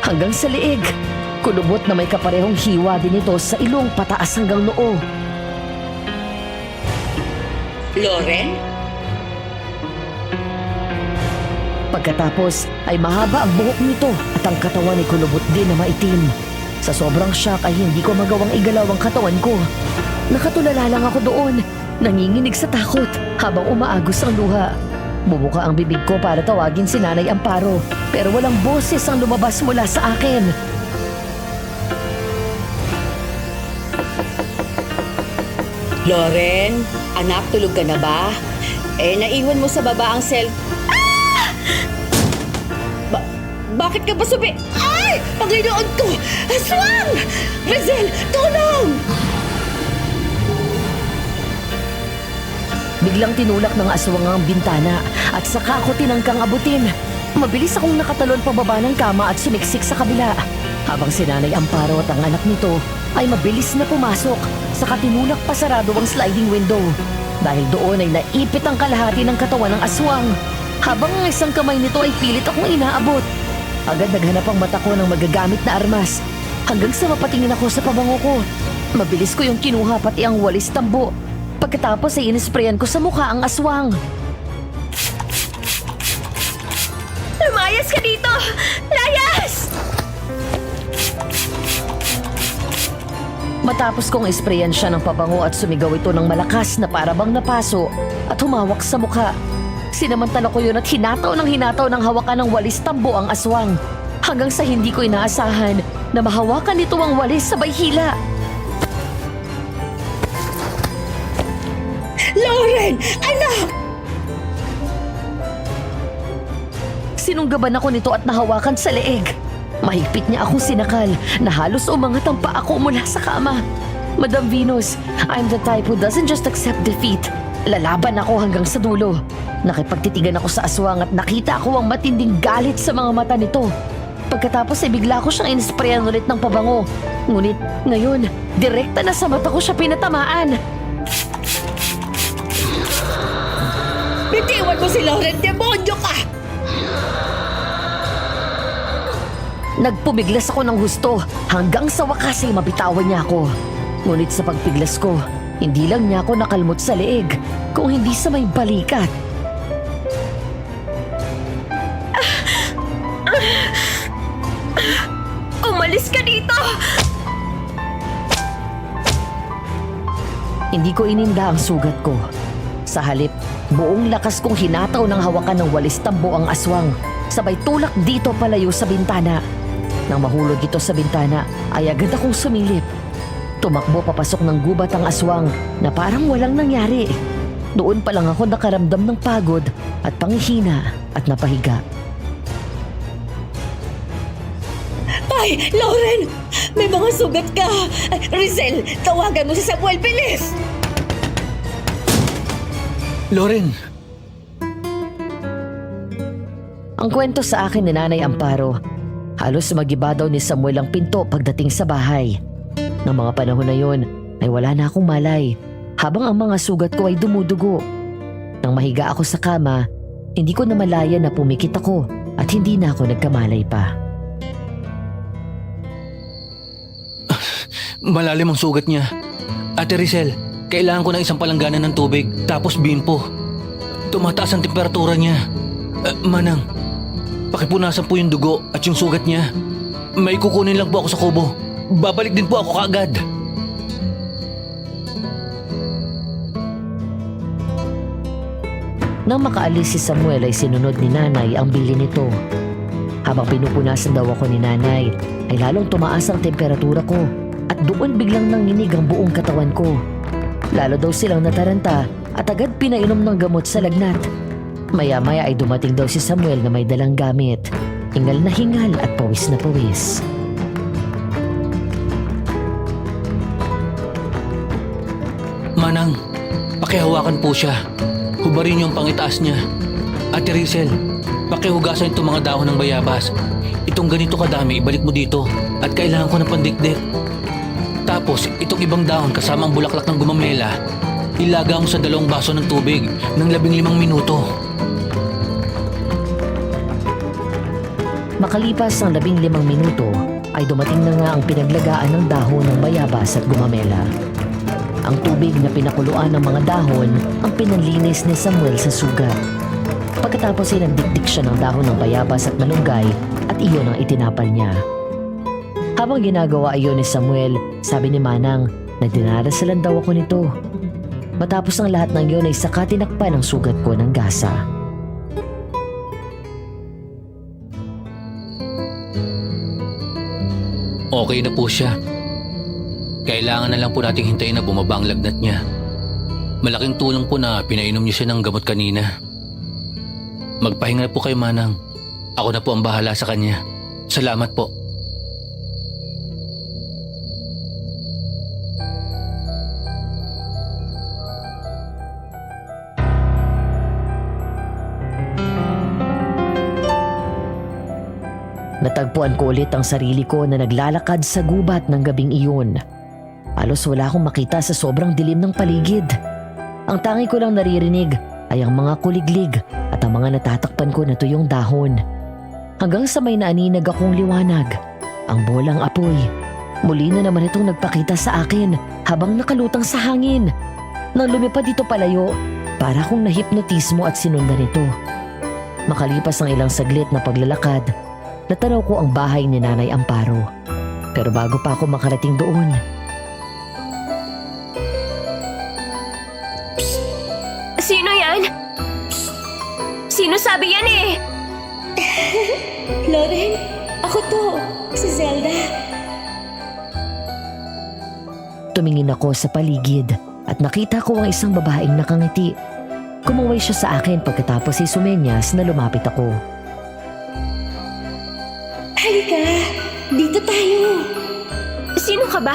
hanggang sa leeg. Kulubot na may kaparehong hiwa din ito sa ilong pataas hanggang noo. Loren? Pagkatapos ay mahaba ang buhok nito at ang katawan ay kulubot din na maitim. Sa sobrang shock ay hindi ko magawang igalaw ang katawan ko. Nakatulala lang ako doon, nanginginig sa takot habang umaagos ang luha. Bumuka ang bibig ko para tawagin si Nanay Amparo pero walang boses ang lumabas mula sa akin. Loren, anak, tulog ka na ba? Naiwan mo sa baba ang Bakit ka ba Ay! Panginoon ko! Aswang! Rizel, tulong! Biglang tinulak ng aswang ang bintana at saka ako tinangkang abutin. Mabilis akong nakatalon pababa ng kama at sumiksik sa kabila. Habang si Nanay Amparo at ang anak nito ay mabilis na pumasok, saka tinulak pa sarado ang sliding window. Dahil doon ay naipit ang kalahati ng katawan ng aswang. Habang ang isang kamay nito ay pilit akong inaabot. Agad naghanap ang mata ko ng magagamit na armas. Hanggang sa mapatingin ako sa pabango ko. Mabilis ko yung kinuha pati ang walis tambo. Pagkatapos ay inisprayan ko sa mukha ang aswang. Lumayas ka dito! Layas! Matapos kong isprayan siya ng pabango at sumigaw ito ng malakas na parabang napaso at humawak sa mukha. Sinamantala ko yun at hinataw ng hawakan ng walis tambo ang aswang. Hanggang sa hindi ko inaasahan na mahawakan nito ang walis sabay hila. Loren! Anak! Sinunggaban ako nito at nahawakan sa leeg. Mahigpit niya akong sinakal na halos umangat ang paa ko mula sa kama. Madam Venus, I'm the type who doesn't just accept defeat. Lalaban ako hanggang sa dulo. Nakipagtitigan ako sa aswang at nakita ko ang matinding galit sa mga mata nito. Pagkatapos ay bigla ko siyang inisprayan ulit ng pabango. Ngunit ngayon, direkta na sa mata ko siya pinatamaan. Bitiwan mo si Loren! Demonyo ka! Nagpumiglas ako ng husto hanggang sa wakas ay mabitawan niya ako. Ngunit sa pagpiglas ko, hindi lang niya ako nakalmot sa leeg, kung hindi sa may balikat. Umalis ka dito! Hindi ko ininda ang sugat ko. Sa halip, buong lakas kong hinataw ng hawakan ng walis tambo ang aswang. Sabay tulak dito palayo sa bintana. Nang mahulog ito sa bintana, ay agad akong sumilip. Tumakbo papasok ng gubat ang aswang na parang walang nangyari. Doon pa lang ako nakaramdam ng pagod at panghihina at napahiga. Ay, Lauren! May mga sugat ka! Rizel, tawagan mo si Samuel, bilis! Loren, Ang kwento sa akin ni Nanay Amparo, halos magiba daw ni Samuel ang pinto pagdating sa bahay. Ng mga panahon na yon ay wala na akong malay, habang ang mga sugat ko ay dumudugo. Nang mahiga ako sa kama, hindi ko namalaya na pumikit ako at hindi na ako nagkamalay pa. Malalim ang sugat niya. Ate Rizel, kailangan ko ng isang palangganan ng tubig, tapos bimpo. Tumataas ang temperatura niya. Manang, pakipunasan po yung dugo at yung sugat niya. May kukunin lang po ako sa kubo. Babalik din po ako kaagad. Nang makaalis si Samuel ay sinunod ni Nanay ang bili nito. Habang pinupunasan daw ako ni Nanay, ay lalong tumaas ang temperatura ko at doon biglang nanginig ang buong katawan ko. Lalo daw silang nataranta at agad pinainom ng gamot sa lagnat. Maya-maya ay dumating daw si Samuel na may dalang gamit. Hingal na hingal at pawis na pawis. Manang, pakihawakan po siya. Hubarin niyo ang pangitaas niya. Ate Rizel, pakihugasan itong mga dahon ng bayabas. Itong ganito kadami, ibalik mo dito. At kailangan ko ng pandikdik. Tapos, itong ibang dahon kasama ang bulaklak ng gumamela, ilaga mo sa 2 baso ng tubig ng 15 minuto. Makalipas ang 15 minuto, ay dumating na nga ang pinaglagaan ng dahon ng bayabas at gumamela. Ang tubig na pinakuluan ng mga dahon ang pinanlinis ni Samuel sa sugat. Pagkatapos ay nagdikdik siya ng dahon ng bayabas at malunggay at iyon ang itinapal niya. Habang ginagawa iyon ni Samuel, sabi ni Manang na dinarasalan daw ako nito. Matapos ang lahat ng iyon ay saka tinakpan ang sugat ko ng gasa. Okay na po siya. Kailangan na lang po nating hintayin na bumaba ang lagnat niya. Malaking tulong po na pinainom niyo siya ng gamot kanina. Magpahinga po kayo, Manang. Ako na po ang bahala sa kanya. Salamat po. Natagpuan ko ulit ang sarili ko na naglalakad sa gubat ng gabing iyon. Halos wala akong makita sa sobrang dilim ng paligid. Ang tangi ko lang naririnig ay ang mga kuliglig at ang mga natatakpan ko na tuyong dahon. Hanggang sa may naaninag akong liwanag, ang bolang apoy. Muli na naman itong nagpakita sa akin habang nakalutang sa hangin. Nang lumipad dito palayo, para akong nahipnotismo at sinundan ito. Makalipas ang ilang saglit na paglalakad, natanaw ko ang bahay ni Nanay Amparo. Pero bago pa ako makarating doon, Sino yan? Sino sabi yan eh? Lauren, ako to, si Zelda. tumingin ako sa paligid at nakita ko ang isang babaeng nakangiti. Kumuway siya sa akin pagkatapos ay sumenyas na lumapit ako. Halika, dito tayo. Sino ka ba?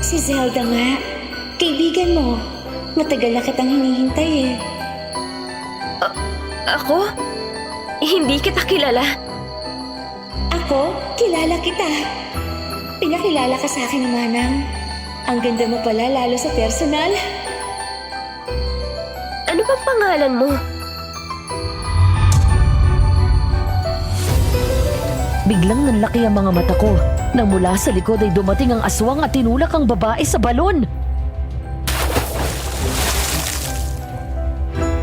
Si Zelda nga, kaibigan mo. Matagal na kitang hinihintay eh. Ako? Hindi kita kilala. Ako, kilala kita. Pinakilala ka sa akin ni Manang. Ang ganda mo pala lalo sa personal. Ano bang pangalan mo? Biglang nanlaki ang mga mata ko Nang mula sa likod ay dumating ang aswang at tinulak ang babae sa balon.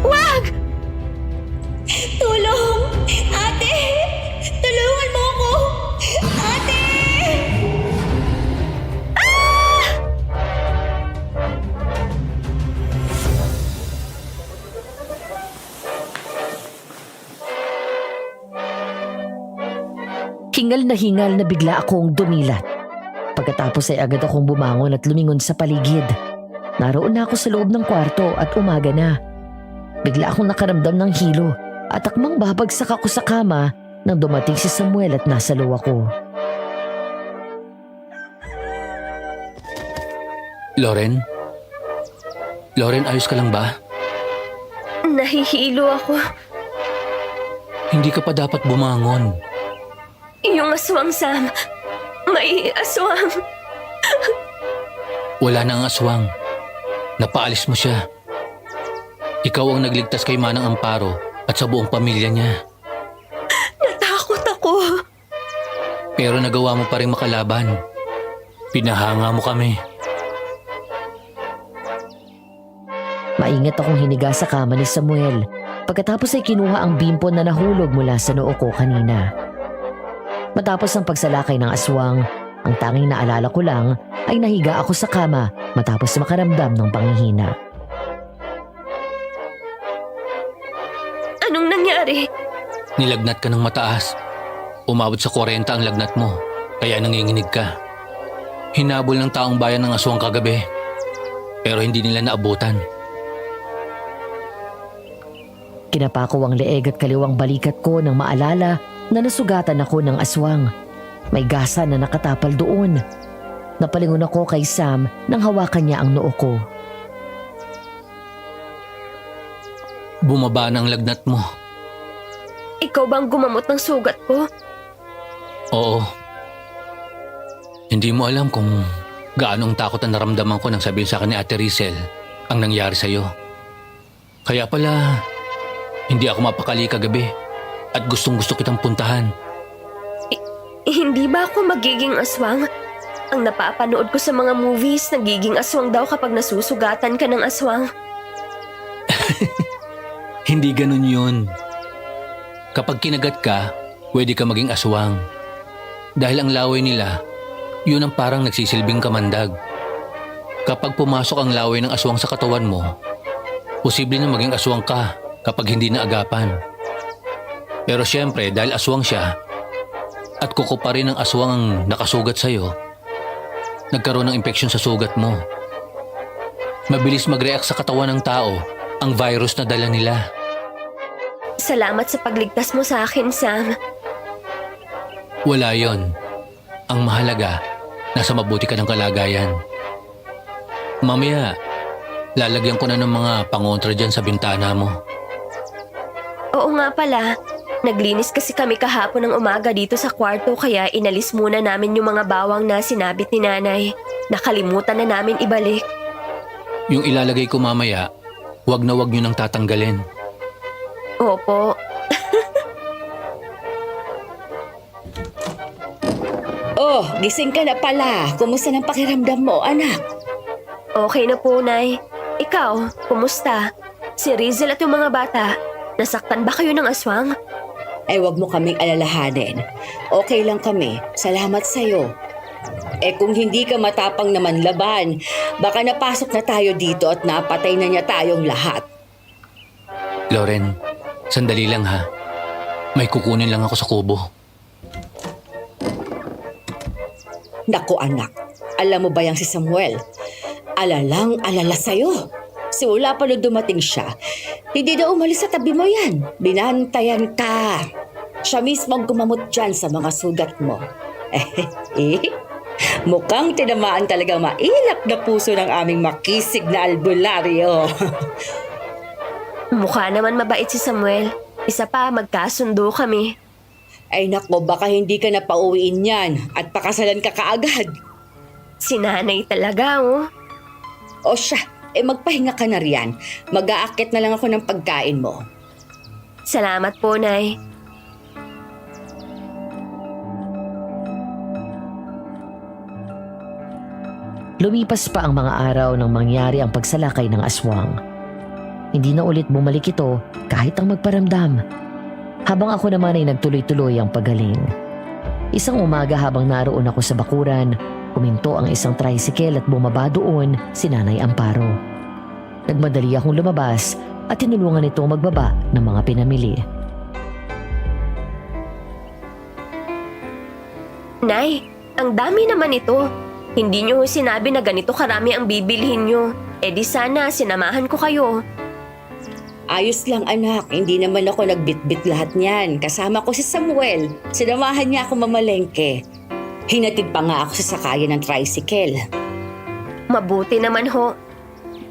Wag! Tulong! Ate! Tulungan mo ako! Ate! Hingal na bigla akong dumilat. Pagkatapos ay agad akong bumangon at lumingon sa paligid. Naroon na ako sa loob ng kwarto at umaga na. Bigla akong nakaramdam ng hilo at akmang babagsak ako sa kama nang dumating si Samuel at nasa luwa ko. Loren? Loren, ayos ka lang ba? Nahihilo ako. Hindi ka pa dapat bumangon. Yung aswang, Sam. May aswang. Wala na ang aswang. Napaalis mo siya. Ikaw ang nagligtas kay Manang Amparo at sa buong pamilya niya. Natakot ako. Pero nagawa mo pa rin makalaban. Pinahanga mo kami. Maingat akong hiniga sa kama ni Samuel. Pagkatapos ay kinuha ang bimpon na nahulog mula sa noo ko kanina. Matapos ang pagsalakay ng aswang, ang tanging naalala ko lang ay nahiga ako sa kama matapos makaramdam ng panghihina. Anong nangyari? Nilagnat ka ng mataas. Umabot sa 40 ang lagnat mo, kaya nanginginig ka. Hinabol ng taong bayan ng aswang kagabi, pero hindi nila naabutan. Kinapa ko ang leeg at kaliwang balikat ko nang maalala na nasugatan ako ng aswang. May gasa na nakatapal doon. Napalingon ako kay Sam nang hawakan niya ang noo ko. Bumaba na ang lagnat mo. Ikaw bang gumamot ng sugat ko? Oo. Hindi mo alam kung gaanong takot ang naramdaman ko nang sabihin sa akin ni Ate Rizel ang nangyari sa'yo. Kaya pala, hindi ako mapakali kagabi at gustong-gusto kitang puntahan. Hindi ba ako magiging aswang? Ang napapanood ko sa mga movies, nagiging aswang daw kapag nasusugatan ka ng aswang. Hindi ganun yun. Kapag kinagat ka, pwede ka maging aswang. Dahil ang laway nila, yun ang parang nagsisilbing kamandag. Kapag pumasok ang laway ng aswang sa katawan mo, posible na maging aswang ka kapag hindi naagapan. Pero syempre, dahil aswang siya, at kuko pa rin ang aswang ang nakasugat sa'yo, nagkaroon ng impeksyon sa sugat mo. Mabilis mag-react sa katawan ng tao ang virus na dala nila. Salamat sa pagligtas mo sa akin, Sam. Wala yon. Ang mahalaga, nasa mabuti ka ng kalagayan. Mamaya, lalagyan ko na ng mga pangontra dyan sa bintana mo. Oo nga pala. Naglinis kasi kami kahapon ng umaga dito sa kwarto kaya inalis muna namin yung mga bawang na sinabit ni nanay. Nakalimutan na namin ibalik. Yung ilalagay ko mamaya, wag na wag nyo nang tatanggalin. Opo. Oh, gising ka na pala. Kumusta ng pakiramdam mo, anak? Okay na po, Nay. Ikaw, kumusta? Si Rizel at yung mga bata, nasaktan ba kayo ng aswang? Ay, wag mo kaming alalahanin. Okay lang kami. Salamat sa'yo. Eh kung hindi ka matapang naman laban, baka napasok na tayo dito at napatay na niya tayong lahat. Loren, sandali lang ha. May kukunin lang ako sa kubo. Naku anak, alam mo ba yang si Samuel? Alalang alala sa'yo. Simula pa nung dumating siya, hindi na umalis sa tabi mo yan. Binantayan ka. Siya mismo ang gumamot dyan sa mga sugat mo. Mukhang tinamaan talaga mailap na puso ng aming makisig na albularyo. Mukha naman mabait si Samuel. Isa pa, magkasundo kami. Ay nako, baka hindi ka na pauwiin yan at pakasalan ka kaagad. Si nanay talaga, oh. O siya, magpahinga ka na riyan. Mag-aakit na lang ako ng pagkain mo. Salamat po, Nay. Lumipas pa ang mga araw nang mangyari ang pagsalakay ng aswang. Hindi na ulit bumalik ito kahit ang magparamdam. Habang ako naman ay nagtuloy-tuloy ang pagaling. Isang umaga habang naroon ako sa bakuran, huminto ang isang tricycle at bumaba doon si Nanay Amparo. Nagmadali akong lumabas at tinulungan itong magbaba ng mga pinamili. Nay, ang dami naman ito. Hindi niyo sinabi na ganito karami ang bibilhin niyo. E di sana sinamahan ko kayo. Ayos lang anak, hindi naman ako nagbitbit lahat niyan. Kasama ko si Samuel. Sinamahan niya ako mamalengke. Hinatid pa nga ako sa sakayan ng tricycle. Mabuti naman ho.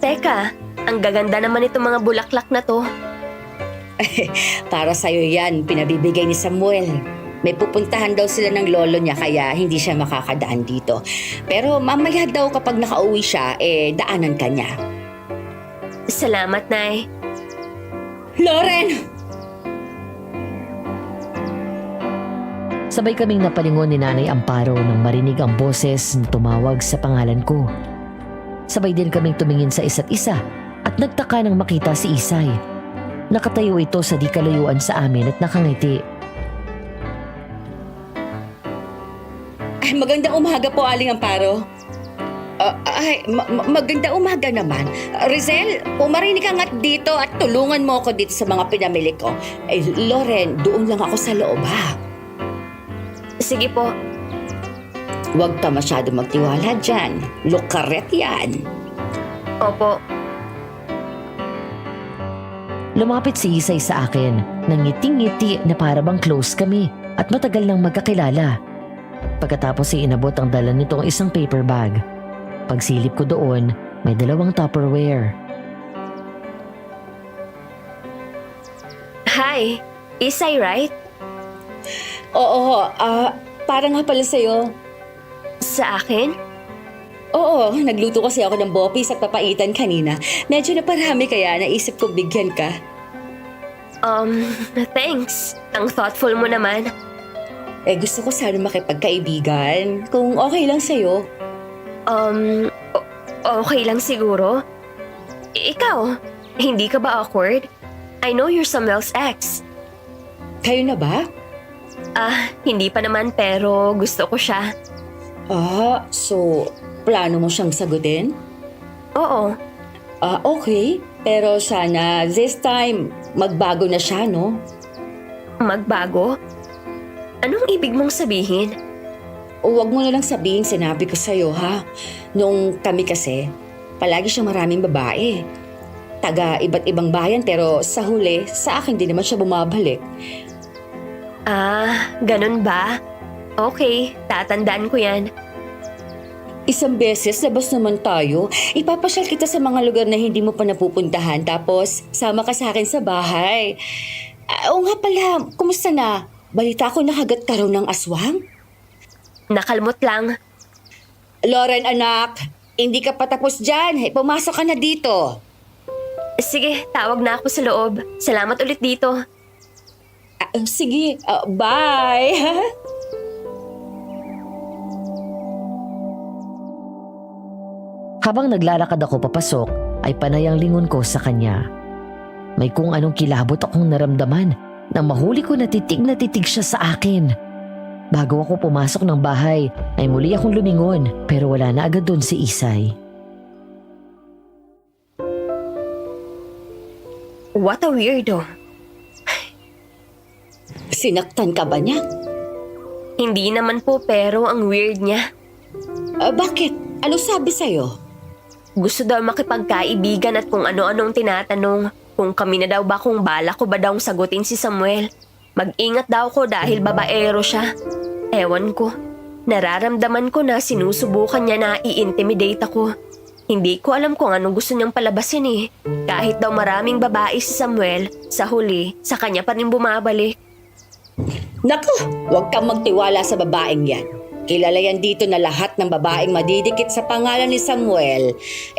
Teka, ang gaganda naman itong mga bulaklak na to. Para sa'yo yan, pinabibigay ni Samuel. May pupuntahan daw sila ng lolo niya kaya hindi siya makakadaan dito. Pero mamaya daw kapag nakauwi siya, daanan ka niya. Salamat, Nay. Loren! Sabay kaming napalingon ni Nanay Amparo nang marinig ang boses na tumawag sa pangalan ko. Sabay din kaming tumingin sa isa't isa at nagtaka nang makita si Isay. Nakatayo ito sa di kalayuan sa amin at nakangiti. Ay, magandang umaga po, Aling Amparo. Magandang umaga naman. Rizel, pumarinig ka nga dito at tulungan mo ako dito sa mga pinamili ko. Loren, doon lang ako sa loob ha. Sige po. Huwag ka masyado magtiwala dyan. Lukaret yan. Opo. Lumapit si Isay sa akin nang ngiting-ngiti na para bang close kami at matagal nang magkakilala. Pagkatapos ay inabot ang dala nitong isang paper bag. Pagsilip ko doon, may 2 Tupperware. Hi, Isay, right? Oo, para nga pala sa'yo. Sa akin? Oo, nagluto kasi ako ng bopis at papaitan kanina. Medyo naparami kaya naisip ko bigyan ka. Thanks. Ang thoughtful mo naman. Gusto ko sana makipagkaibigan. Kung okay lang sa'yo. Okay lang siguro. Ikaw, hindi ka ba awkward? I know you're Samuel's ex. Kayo na ba? Hindi pa naman pero gusto ko siya. So, plano mo siyang sagutin? Oo. Okay. Pero sana this time, magbago na siya, no? Magbago? Anong ibig mong sabihin? Huwag mo na lang sabihin sinabi ko sa'yo, ha? Nung kami kasi, palagi siyang maraming babae. Taga iba't ibang bayan pero sa huli, sa akin din naman siya bumabalik. Ganun ba? Okay, tatandaan ko yan. Isang beses, labas naman tayo. Ipapasyal kita sa mga lugar na hindi mo pa napupuntahan tapos sama ka sa akin sa bahay. Oo nga pala, kumusta na? Balita ko nakagat ka raw ng aswang? Nakalmot lang. Loren anak, hindi ka patapos dyan. Pumasok ka na dito. Sige, tawag na ako sa loob. Salamat ulit dito. Sige, bye. Habang naglalakad ako papasok, ay panay ang lingon ko sa kanya. May kung anong kilabot akong naramdaman nang mahuli ko na titig siya sa akin. Bago ako pumasok ng bahay, ay muli akong lumingon pero wala na agad doon si Isay. What a weirdo. Sinaktan ka ba niya? Hindi naman po pero ang weird niya. Bakit? Ano sabi sa'yo? Gusto daw makipagkaibigan at kung ano-anong tinatanong. Kung kami na daw ba kung bala ko ba daw sagutin si Samuel. Mag-ingat daw ko dahil babaero siya. Ewan ko. Nararamdaman ko na sinusubukan niya na i-intimidate ako. Hindi ko alam kung anong gusto niyang palabasin eh. Kahit daw maraming babae si Samuel, sa huli, sa kanya pa rin bumabalik. Naku, huwag kang magtiwala sa babaeng yan. Kilala yan dito na lahat ng babaeng madidikit sa pangalan ni Samuel.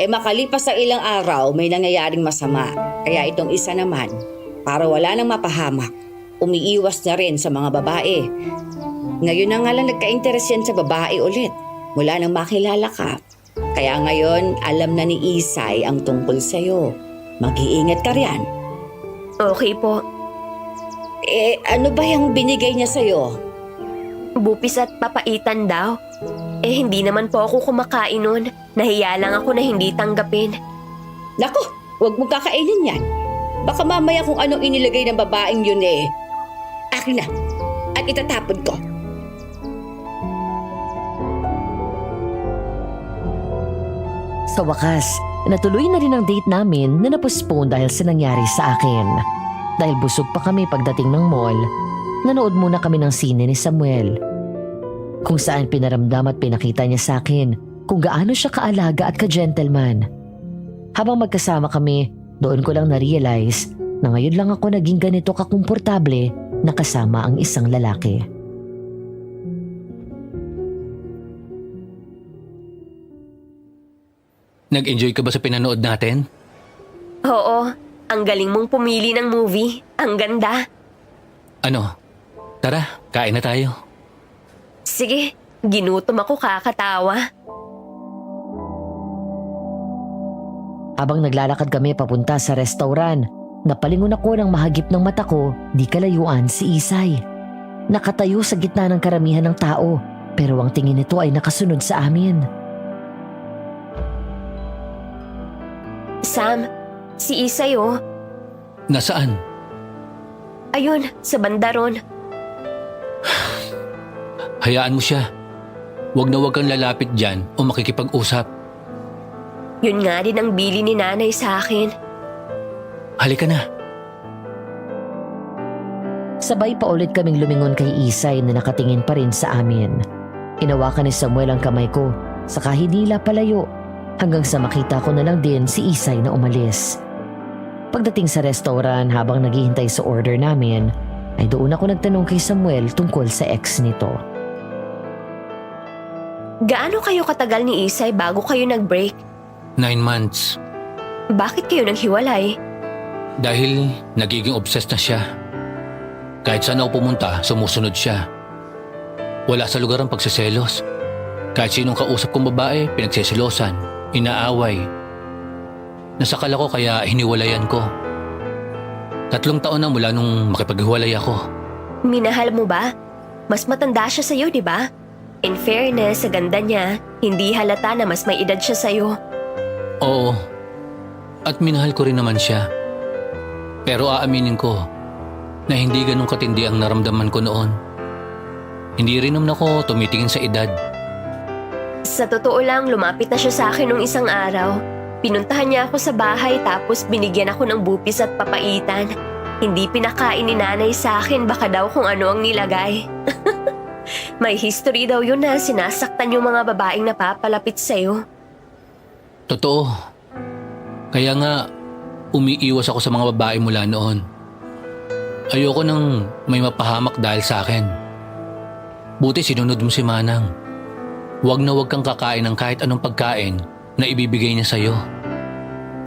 Makalipas sa ilang araw, may nangyayaring masama. Kaya itong isa naman, para wala nang mapahamak, umiiwas na rin sa mga babae. Ngayon na nga lang nagka-interes yan sa babae ulit. Mula nang makilala ka. Kaya ngayon, alam na ni Isay ang tungkol sa'yo. Mag-iingat ka riyan. Okay po. Ano ba yung binigay niya sa'yo? Bupis at papaitan daw. Hindi naman po ako kumakain nun. Nahiya lang ako na hindi tanggapin. Naku, huwag mong kakainin yan. Baka mamaya kung anong inilagay ng babaeng yun akin na. At itatapon ko. Sa wakas, natuloy na rin ang date namin na napospone dahil sa nangyari sa akin. Dahil busog pa kami pagdating ng mall, nanood muna kami ng sine ni Samuel. Kung saan pinaramdam at pinakita niya sa akin kung gaano siya kaalaga at ka-gentleman. Habang magkasama kami, doon ko lang na-realize na ngayon lang ako naging ganito kakomportable na kasama ang isang lalaki. Nag-enjoy ka ba sa pinanood natin? Oo, ang galing mong pumili ng movie. Ang ganda. Ano? Tara, kain na tayo. Sige, ginutom ako kakatawa. Habang naglalakad kami papunta sa restaurant, napalingon ako ng mahagip ng mata ko, di kalayuan si Isay. Nakatayo sa gitna ng karamihan ng tao, pero ang tingin nito ay nakasunod sa amin. Sam, si Isay oh. Nasaan? Ayun, sa banda ron. Hayaan mo siya. Huwag na huwag kang lalapit dyan o makikipag-usap. Yun nga din ang bili ni nanay sa akin. Halika na. Sabay pa ulit kaming lumingon kay Isay na nakatingin pa rin sa amin. Inawakan ni Samuel ang kamay ko, saka hinila palayo, hanggang sa makita ko na lang din si Isay na umalis. Pagdating sa restaurant habang naghihintay sa order namin, ay doon ako nagtanong kay Samuel tungkol sa ex nito. Gaano kayo katagal ni Isay bago kayo nag-break? 9 months. Bakit kayo naghiwalay? Dahil nagiging obsessed na siya. Kahit saan ako pumunta, sumusunod siya. Wala sa lugar ang pagsiselos. Kahit sinong kausap kong babae, pinagsisilosan, inaaway. Nasakal ako kaya hiniwalayan ko. 3 taon na mula nung makipaghiwalay ako. Minahal mo ba? Mas matanda siya sa'yo, di ba? In fairness, sa ganda niya, hindi halata na mas may edad siya sa'yo. Oo. At minahal ko rin naman siya. Pero aaminin ko na hindi ganun katindi ang naramdaman ko noon. Hindi rin naman ako tumitingin sa edad. Sa totoo lang, lumapit na siya sa akin nung isang araw. Pinuntahan niya ako sa bahay tapos binigyan ako ng bupis at papaitan. Hindi pinakain ni nanay sa akin, baka daw kung ano ang nilagay. May history daw yun na sinasaktan yung mga babaeng napapalapit sa'yo. Totoo. Kaya nga, umiiwas ako sa mga babae mula noon. Ayoko nang may mapahamak dahil sa akin. Buti sinunod mo si Manang. Huwag na huwag kang kakain ng kahit anong pagkain na ibibigay niya sa'yo.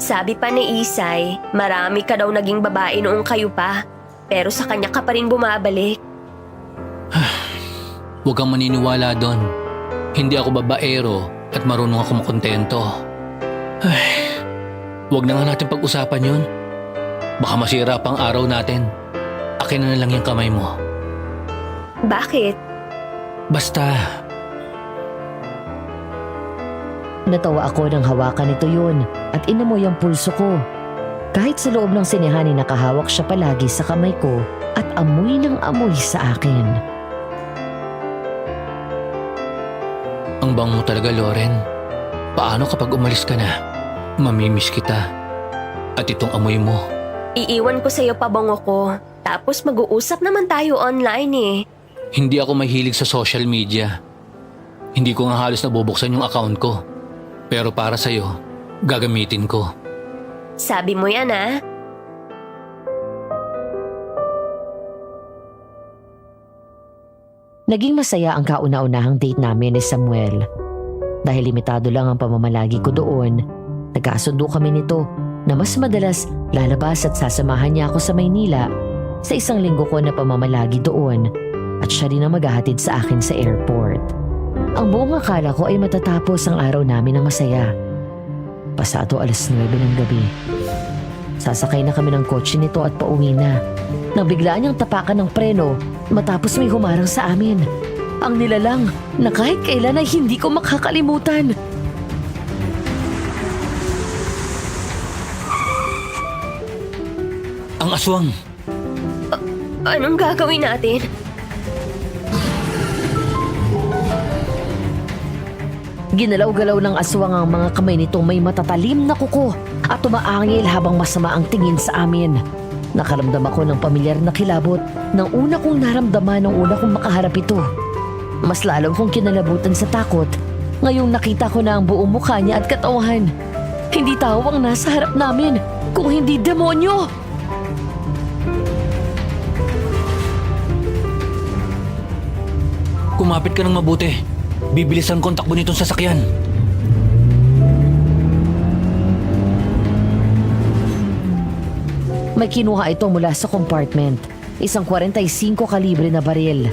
Sabi pa ni Isay, marami ka daw naging babae noong kayo pa. Pero sa kanya ka pa rin bumabalik. Huwag kang maniniwala doon. Hindi ako babaero at marunong ako makontento. Huwag na nga natin pag-usapan yun. Baka masira pang araw natin. Akin na lang yung kamay mo. Bakit? Basta. Natawa ako nang hawakan nito yun at inamoy ang pulso ko. Kahit sa loob ng sinehan ay nakahawak siya palagi sa kamay ko at amoy ng amoy sa akin. Ang bango talaga, Loren. Paano kapag umalis ka na? Mamimiss kita. At itong amoy mo. Iiwan ko sa'yo pabango ko. Tapos mag-uusap naman tayo online eh. Hindi ako mahilig sa social media. Hindi ko nga halos nabubuksan yung account ko. Pero para sa'yo, gagamitin ko. Sabi mo yan ah. Naging masaya ang kauna-unahang date namin ni Samuel. Dahil limitado lang ang pamamalagi ko doon, nagkasundo kami nito na mas madalas lalabas at sasamahan niya ako sa Maynila sa isang linggo ko na pamamalagi doon at siya rin ang maghahatid sa akin sa airport. Ang buong akala ko ay matatapos ang araw namin ng masaya. Pasado 9:00 ng gabi. Sasakay na kami ng kotse nito at pauwi na. Nang biglaan niyang tapakan ng preno matapos may humarang sa amin. Ang nilalang na kahit kailan ay hindi ko makakalimutan. Ang aswang! Anong gagawin natin? Ginalaw-galaw ng aswang ang mga kamay nitong may matatalim na kuko at tumaangil habang masama ang tingin sa amin. Nakaramdam ako ng pamilyar na kilabot nang una kong naramdaman nung una kong makaharap ito. Mas lalo kong kinalabutan sa takot ngayong nakita ko na ang buong mukha niya at katawan. Hindi tao ang nasa harap namin, kung hindi demonyo! Kumapit ka ng mabuti. Bibilis ang kontakbo nitong sasakyan. May kinuha ito mula sa compartment. Isang 45 kalibre na baril.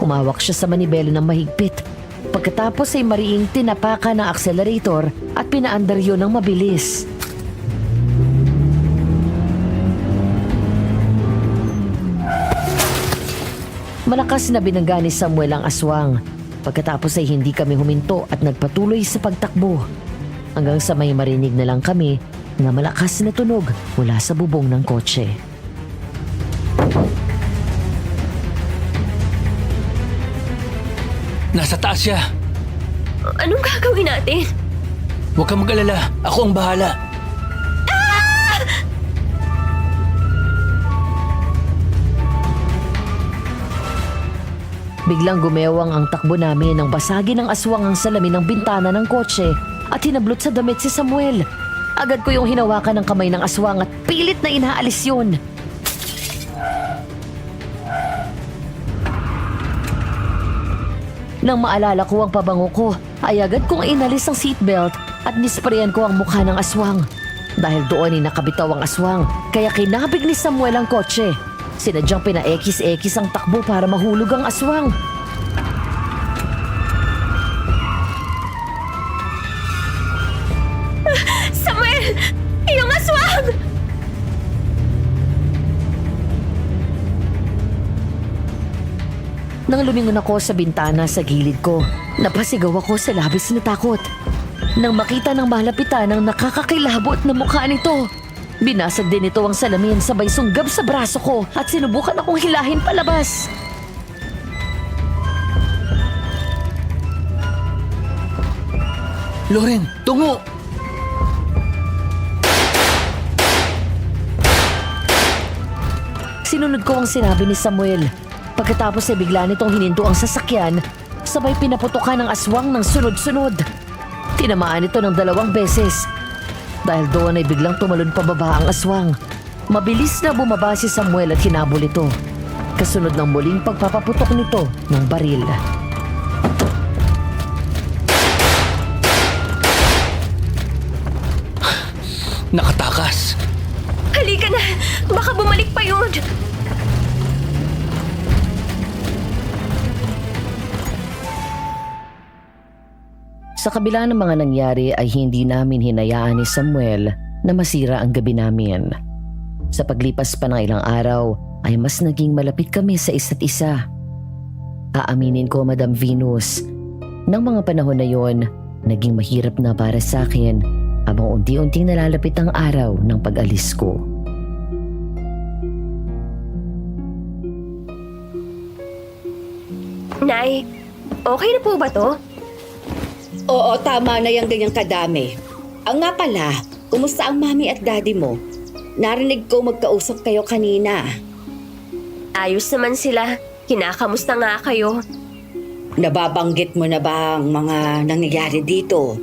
Humawak siya sa manibela ng mahigpit. Pagkatapos ay mariing tinapaka ng accelerator at pinaandar yun ng mabilis. Malakas na binangga ni Samuel ang aswang. Pagkatapos ay hindi kami huminto at nagpatuloy sa pagtakbo. Hanggang sa may marinig na lang kami na malakas na tunog mula sa bubong ng kotse. Nasa taas siya. Anong gagawin natin? Huwag kang mag-alala. Ako ang bahala. Biglang gumewang ang takbo namin nang basagin ng aswang ang salamin ng bintana ng kotse at hinablot sa damit si Samuel. Agad ko yung hinawakan ng kamay ng aswang at pilit na inaalis yun. Nang maalala ko ang pabango ko, ay agad kong inalis ang seatbelt at nisprayan ko ang mukha ng aswang. Dahil doon ay nakabitaw ang aswang, kaya kinabig ni Samuel ang kotse. Sinadyang pinaekis-ekis ang takbo para mahulog ang aswang. Samuel! Yung aswang! Nang lumingon ako sa bintana sa gilid ko, napasigaw ako sa labis na takot. Nang makita ng malapitan ang nakakakilabot na mukha nito, binasag din ito ang salamin sabay sunggab sa braso ko at sinubukan akong hilahin palabas. Loren, tungo! Sinunod ko ang sinabi ni Samuel. Pagkatapos ay bigla nitong hininto ang sasakyan, sabay pinaputokan ng aswang ng sunod-sunod. Tinamaan ito ng 2 beses. Dahil doon ay biglang tumalon pababa ang aswang. Mabilis na bumaba si Samuel at hinabol ito. Kasunod ng muling pagpapaputok nito ng baril. Nakatakas! Halika na! Baka bumalik pa yun! Sa kabila ng mga nangyari ay hindi namin hinayaan ni Samuel na masira ang gabi namin. Sa paglipas pa ng ilang araw ay mas naging malapit kami sa isa't isa. Aaminin ko, Madam Venus, ng mga panahon na yon, naging mahirap na para sa akin habang unti-unting nalalapit ang araw ng pag-alis ko. Nay, okay na po ba to? Oo, tama na yung ganyang kadami. Ang nga pala, kumusta ang mami at daddy mo? Narinig ko magkausap kayo kanina. Ayos naman sila. Kinakamusta nga kayo? Nababanggit mo na ba ang mga nangyayari dito?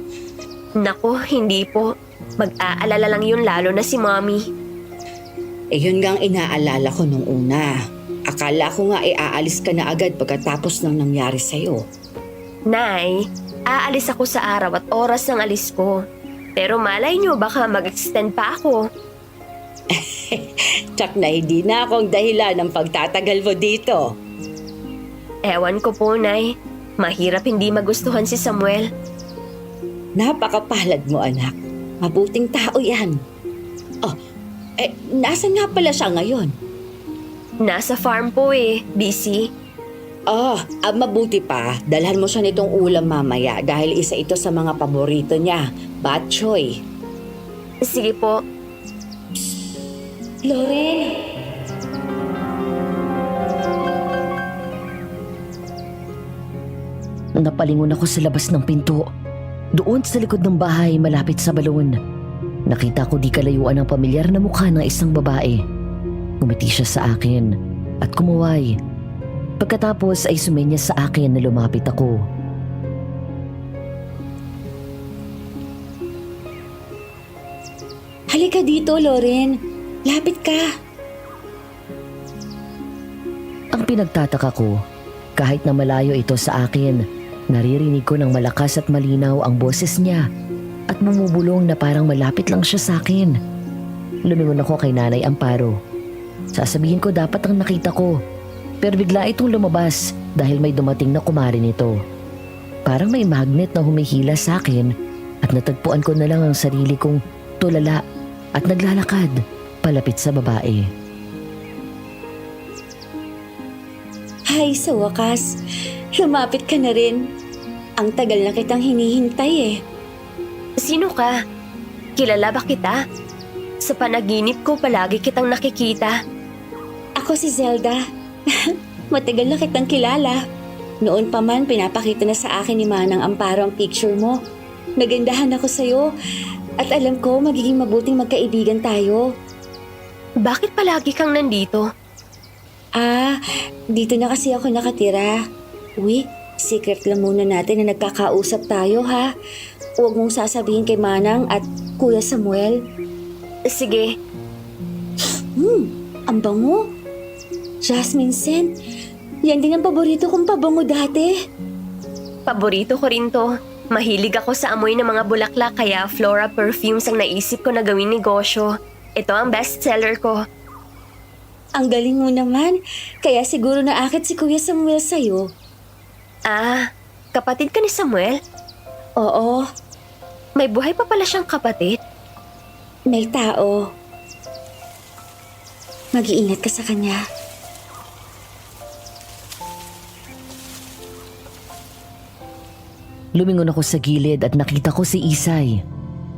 Nako, hindi po. Mag-aalala lang yun lalo na si Mommy. Yun nga ang inaalala ko nung una. Akala ko nga aalis ka na agad pagkatapos ng nangyari sa'yo. Nay, aalis ako sa araw at oras ng alis ko. Pero malay nyo baka mag-extend pa ako. Tsak na hindi na akong dahilan ng pagtatagal mo dito. Ewan ko po, Nay. Mahirap hindi magustuhan si Samuel. Napakapalad mo, anak. Mabuting tao yan. Oh, nasan nga pala siya ngayon? Nasa farm po busy. Mabuti pa. Dalhan mo siya nitong ulam mamaya dahil isa ito sa mga paborito niya. Bok choy. Sige po. Loren! Napalingon ako sa labas ng pinto. Doon sa likod ng bahay malapit sa balon. Nakita ko di kalayuan ang pamilyar na mukha ng isang babae. Ngumiti siya sa akin at kumuway. Pagkatapos ay sumenya sa akin na lumapit ako. Halika dito, Loren. Lapit ka. Ang pinagtataka ko, kahit na malayo ito sa akin, naririnig ko ng malakas at malinaw ang boses niya at bumubulong na parang malapit lang siya sa akin. Lumingon ako kay Nanay Amparo. Sasabihin ko dapat ang nakita ko, pero bigla itong lumabas dahil may dumating na kumari nito. Parang may magnet na humihila sa akin at natagpuan ko na lang ang sarili kong tulala at naglalakad palapit sa babae. Hay, sa wakas. Lumapit ka na rin. Ang tagal na kitang hinihintay Sino ka? Kilala ba kita? Sa panaginip ko palagi kitang nakikita. Ako si Zelda. Matagal na kitang kilala. Noon pa man pinapakita na sa akin ni Manang Amparo ang picture mo. Nagandahan ako sa'yo at alam ko magiging mabuting magkaibigan tayo. Bakit palagi kang nandito? Dito na kasi ako nakatira. Uy, secret lang muna natin na nagkakausap tayo ha. Huwag mong sasabihin kay Manang at Kuya Samuel. Sige. Ang bango. Jasmine scent. Yan din ang paborito kong pabango dati. Paborito ko rin to. Mahilig ako sa amoy ng mga bulaklak kaya Flora Perfumes ang naisip ko na gawing negosyo. Ito ang bestseller ko. Ang galing mo naman. Kaya siguro naakit si Kuya Samuel sa'yo. Kapatid ka ni Samuel? Oo, May buhay pa pala siyang kapatid? may tao. Mag-iingat ka sa kanya. Lumingon ako sa gilid at nakita ko si Isay.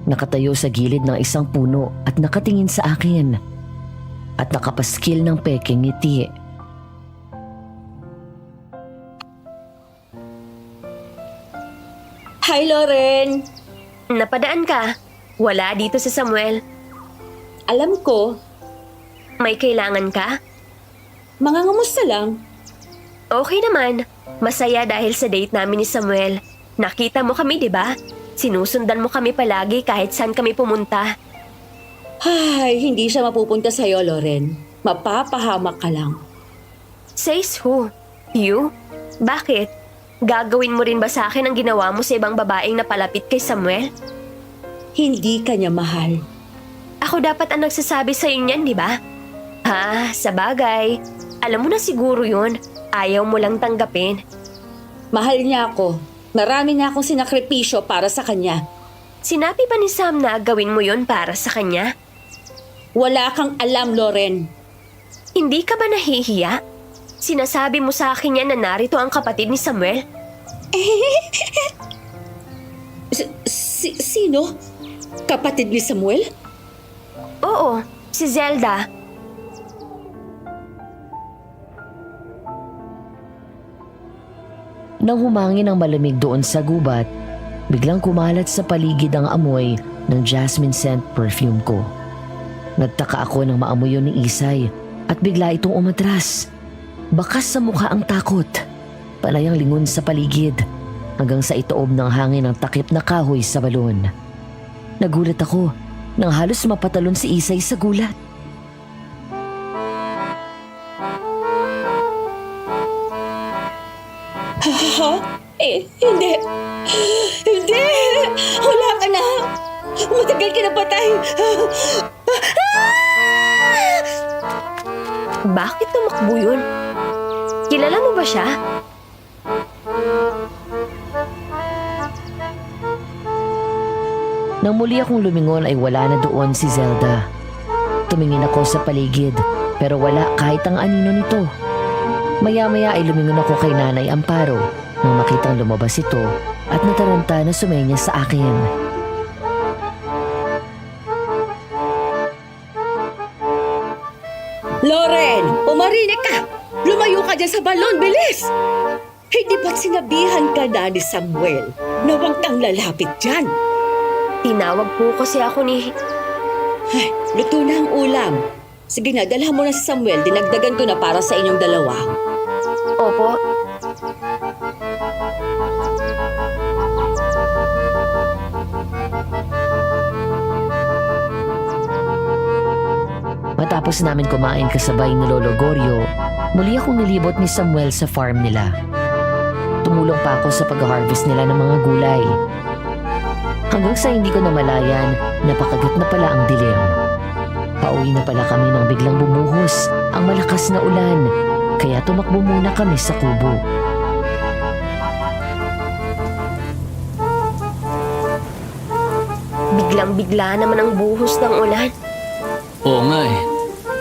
Nakatayo sa gilid ng isang puno at nakatingin sa akin. At nakapaskil ng peking ngiti. Hi, Loren! Napadaan ka? Wala dito sa Samuel. Alam ko, May kailangan ka? mangangamusta lang. Okay naman. Masaya dahil sa date namin ni Samuel. Nakita mo kami, di ba? Sinusundan mo kami palagi kahit saan kami pumunta. Ay, hindi siya mapupunta sa'yo, Loren. Mapapahamak ka lang. Says who? You? Bakit? Gagawin mo rin ba sa akin ang ginawa mo sa ibang babaeng napalapit kay Samuel? Hindi ka niya mahal. Ako dapat ang nagsasabi sa niyan, di ba? Sa bagay. Alam mo na siguro yun. Ayaw mo lang tanggapin. Mahal niya ako. Marami na akong sinakripisyo para sa kanya. Sinabi ba ni Sam na gawin mo yun para sa kanya? Wala kang alam, Loren. Hindi ka ba nahihiya? Sinasabi mo sa akin yan na narito ang kapatid ni Samuel? Sino? Kapatid ni Samuel? Oo, si Zelda. Nang humangin ang malamig doon sa gubat, biglang kumalat sa paligid ang amoy ng jasmine scent perfume ko. Nagtaka ako nang maamoy yun ni Isay at bigla itong umatras. Bakas sa mukha ang takot. Panay ang lingon sa paligid hanggang sa itoob ng hangin ang takip na kahoy sa balon. Nagulat ako nang halos mapatalon si Isay sa gulat. Hindi. Hindi! Wala ka na! Matagal ka na patay! Bakit tumakbo yun? Kilala mo ba siya? Nang muli akong lumingon ay wala na doon si Zelda. Tumingin ako sa paligid pero wala kahit ang anino nito. Maya-maya ay lumingon ako kay Nanay Amparo nang makitang lumabas ito at nataranta na sumenya sa akin. Loren, pumarinig ka! Lumayo ka dyan sa balon, bilis! Hindi ba't sinabihan ka na ni Samuel na huwag kang lalapit dyan? Tinawag po kasi ako ni... Ay, luto na ang ulam. Sige na, dalhan mo na si Samuel. Dinagdagan ko na para sa inyong dalawa. Opo. Matapos namin kumain kasabay ni Lolo Goryo, muli akong nilibot ni Samuel sa farm nila. Tumulong pa ako sa pag-harvest nila ng mga gulay. Hanggang sa hindi ko namalayan, napakagat na pala ang dilim. Pauwi na pala kami nang biglang bumuhos ang malakas na ulan, kaya tumakbo muna kami sa kubo. Biglang-bigla naman ang buhos ng ulan. Oo nga eh.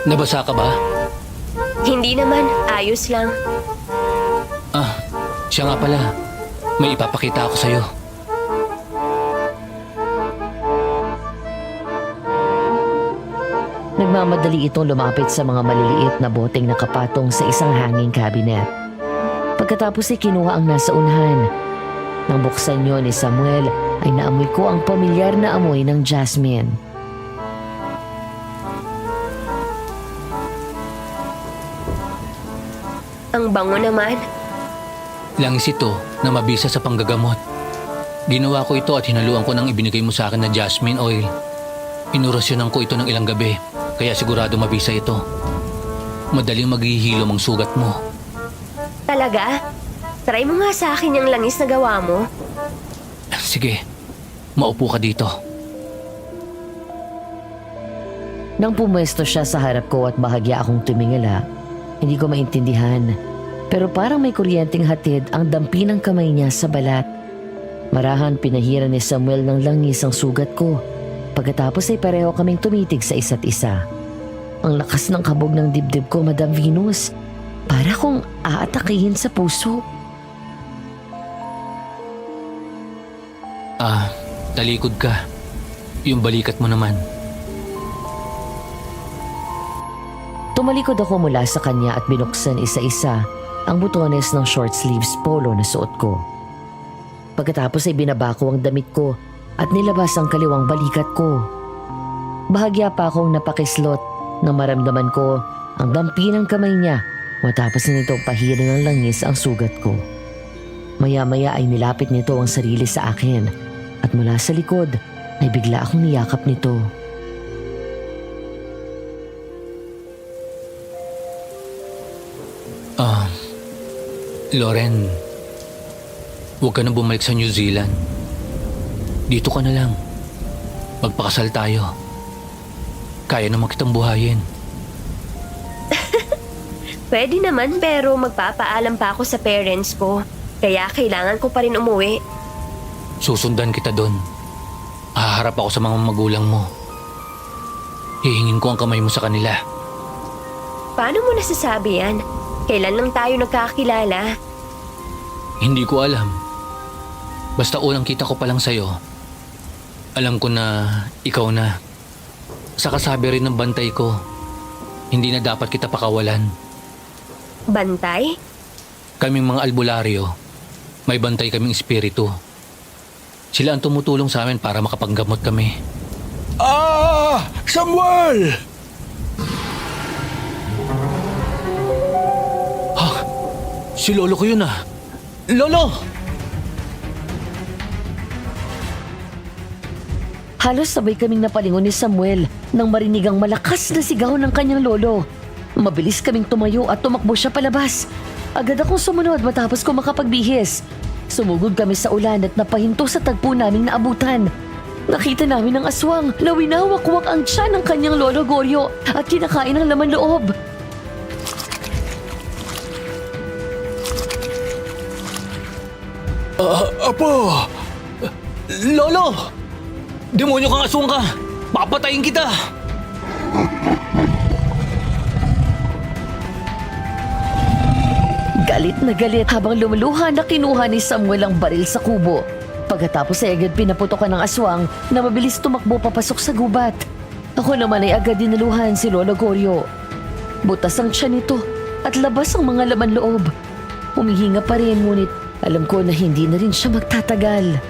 Nabasa ka ba? Hindi naman, ayos lang. Ah, siya nga pala. May ipapakita ako sa'yo. Nagmamadali itong lumapit sa mga maliliit na boteng nakapatong sa isang hanging cabinet. Pagkatapos ay kinuha ang nasa unahan. Nang buksan niyo ni Samuel ay naamoy ko ang pamilyar na amoy ng jasmine. Ang bango naman. Langis ito na mabisa sa panggagamot. Ginawa ko ito at hinaluan ko ng ibinigay mo sa akin na jasmine oil. Inurasyonan ko ito ng ilang gabi, kaya sigurado mabisa ito. Madaling maghihilom ang sugat mo. Talaga? Try mo nga sa akin yung langis na gawa mo. Sige, maupo ka dito. Nang pumwesto siya sa harap ko at bahagya akong tumingala, hindi ko maintindihan. Pero parang may kuryenteng hatid ang dampi ng kamay niya sa balat. Marahan pinahira ni Samuel ng langis ang sugat ko. Pagkatapos ay pareho kaming tumitig sa isa't isa. Ang lakas ng kabog ng dibdib ko, Madam Venus. Para kong aatakihin sa puso. Ah, talikod ka. Yung balikat mo naman. Tumalikod ako mula sa kanya at binuksan isa-isa ang butones ng short sleeves polo na suot ko. Pagkatapos ay binaba ko ang damit ko at nilabas ang kaliwang balikat ko. Bahagya pa akong napakislot nang maramdaman ko ang dampi ng kamay niya matapos na nitong pahirin ng langis ang sugat ko. Maya-maya ay nilapit nito ang sarili sa akin at mula sa likod ay bigla akong niyakap nito. Loren, huwag ka na bumalik sa New Zealand. Dito ka na lang. Magpakasal tayo. Kaya naman kitang buhayin. Pwede naman pero magpapaalam pa ako sa parents ko. Kaya kailangan ko pa rin umuwi. Susundan kita doon. Haharap ako sa mga magulang mo. Hihingin ko ang kamay mo sa kanila. Paano mo nasasabi yan? Kailan lang tayo nagkakilala? Hindi ko alam. Basta unang kita ko pa lang sa'yo. Alam ko na ikaw na. Sa kasabi rin ng bantay ko, hindi na dapat kita pakawalan. Bantay? Kaming mga albularyo, may bantay kaming espiritu. Sila ang tumutulong sa amin para makapanggamot kami. Ah! Samuel! Si Lolo ko yun ah. Lolo! Halos sabay kaming napalingon ni Samuel nang marinig ang malakas na sigaw ng kanyang lolo. Mabilis kaming tumayo at tumakbo siya palabas. Agad akong sumunod matapos ko makapagbihis. Sumugod kami sa ulan at napahinto sa tagpo naming naabutan. Nakita namin ang aswang na winawak-wak ang tiyan ng kanyang lolo Goryo at kinakain ang laman loob. Apo! Lolo! Demonyo kang aswang ka! Papatayin kita! Galit na galit habang lumuluha na kinuha ni Samuel ang baril sa kubo. Pagkatapos ay agad pinaputokan ng aswang na mabilis tumakbo papasok sa gubat. Ako naman ay agad dinaluhan si Lolo Goryo. Butas ang tiyan nito at labas ang mga laman loob. Humihinga pa rin ngunit alam ko na hindi na rin siya magtatagal.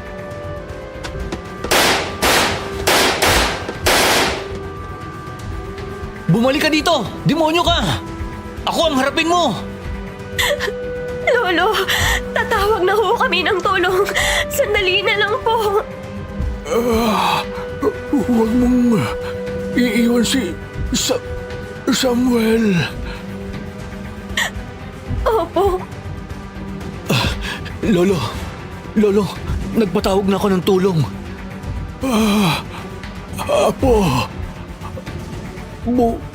Bumalik ka dito! Demonyo ka! Ako ang harapin mo! Lolo, tatawag na ho kami ng tulong. Sandali na lang po. Huwag mong iiwan si Samuel. Opo. Lolo, nagpatawag na ako ng tulong. Apo,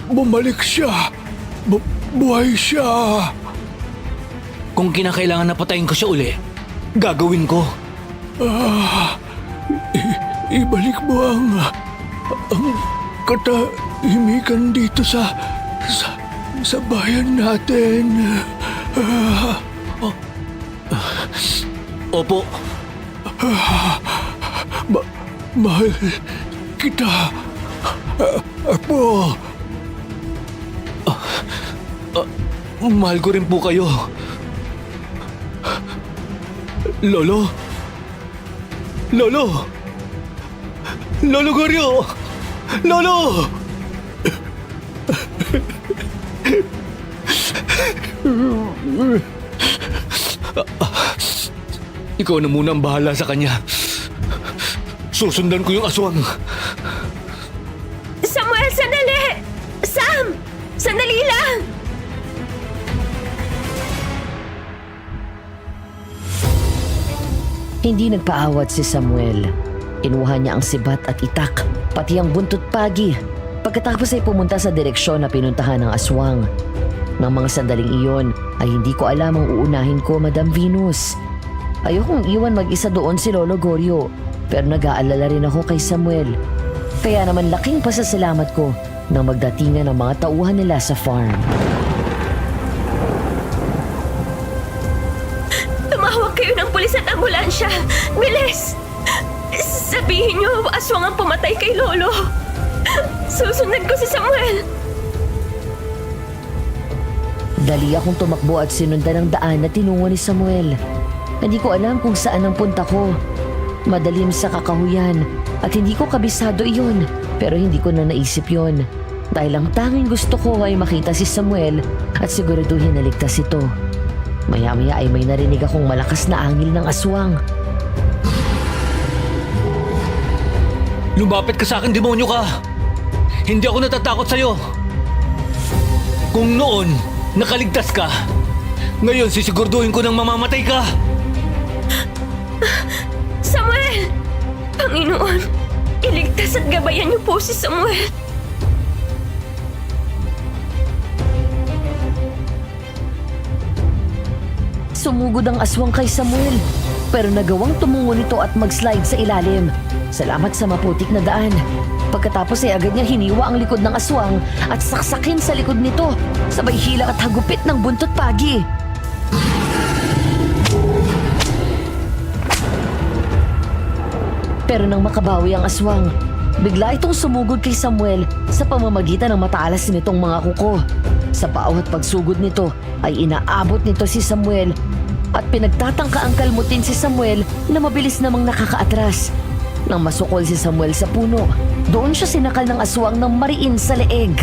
bumalik siya. Buhay siya. Kung kinakailangan na patayin ko siya uli, gagawin ko. Ibalik mo ang katahimikan dito sa bayan natin. Opo, Mahal kita, Apo. mahal ko rin po kayo. Lolo Goryo! Lolo! Ikaw na muna ang bahala sa kanya. Susundan ko yung aswang. Samuel, sandali! Sam! Sandali lang! Hindi nagpaawat si Samuel. Inuha niya ang sibat at itak, pati ang buntot pagi. Pagkatapos ay pumunta sa direksyon na pinuntahan ng aswang. Nang mga sandaling iyon ay hindi ko alam ang uunahin ko, Madam Venus. Ayokong iwan mag-isa doon si Lolo Goryo, pero nag-aalala rin ako kay Samuel. Kaya naman laking pasasalamat ko nang magdatingan ang mga tauhan nila sa farm. Tumawag kayo ng pulis at ambulansya! Bilis! Sabihin niyo, aswang ang pumatay kay Lolo. Susundan ko si Samuel. Dali akong tumakbo at sinundan ang daan na tinungo ni Samuel. Hindi ko alam kung saan ang punta ko. Madalim sa kakahuyan at hindi ko kabisado iyon, pero hindi ko na naisip yon. Dahil ang tanging gusto ko ay makita si Samuel at siguraduhin na ligtas ito. Maya-maya ay may narinig akong malakas na angil ng aswang. Lumapit ka sa akin, demonyo ka! Hindi ako natatakot sa'yo! Kung noon, nakaligtas ka, ngayon sisigurduhin ko nang mamamatay ka! Samuel! Panginoon, iligtas at gabayan niyo po si Samuel. Sumugod ang aswang kay Samuel, pero nagawang tumungo nito at mag-slide sa ilalim. Salamat sa maputik na daan. Pagkatapos ay agad niya hiniwa ang likod ng aswang at saksakin sa likod nito, sabay hilak at hagupit ng buntot pagi. Pero nang makabawi ang aswang, bigla itong sumugod kay Samuel sa pamamagitan ng mataalas nitong mga kuko. Sa bawat pagsugod nito ay inaabot nito si Samuel at pinagtatangka ang kalmutin si Samuel na mabilis namang nakakaatras. Nang masukol si Samuel sa puno, doon siya sinakal ng aswang ng mariin sa leeg.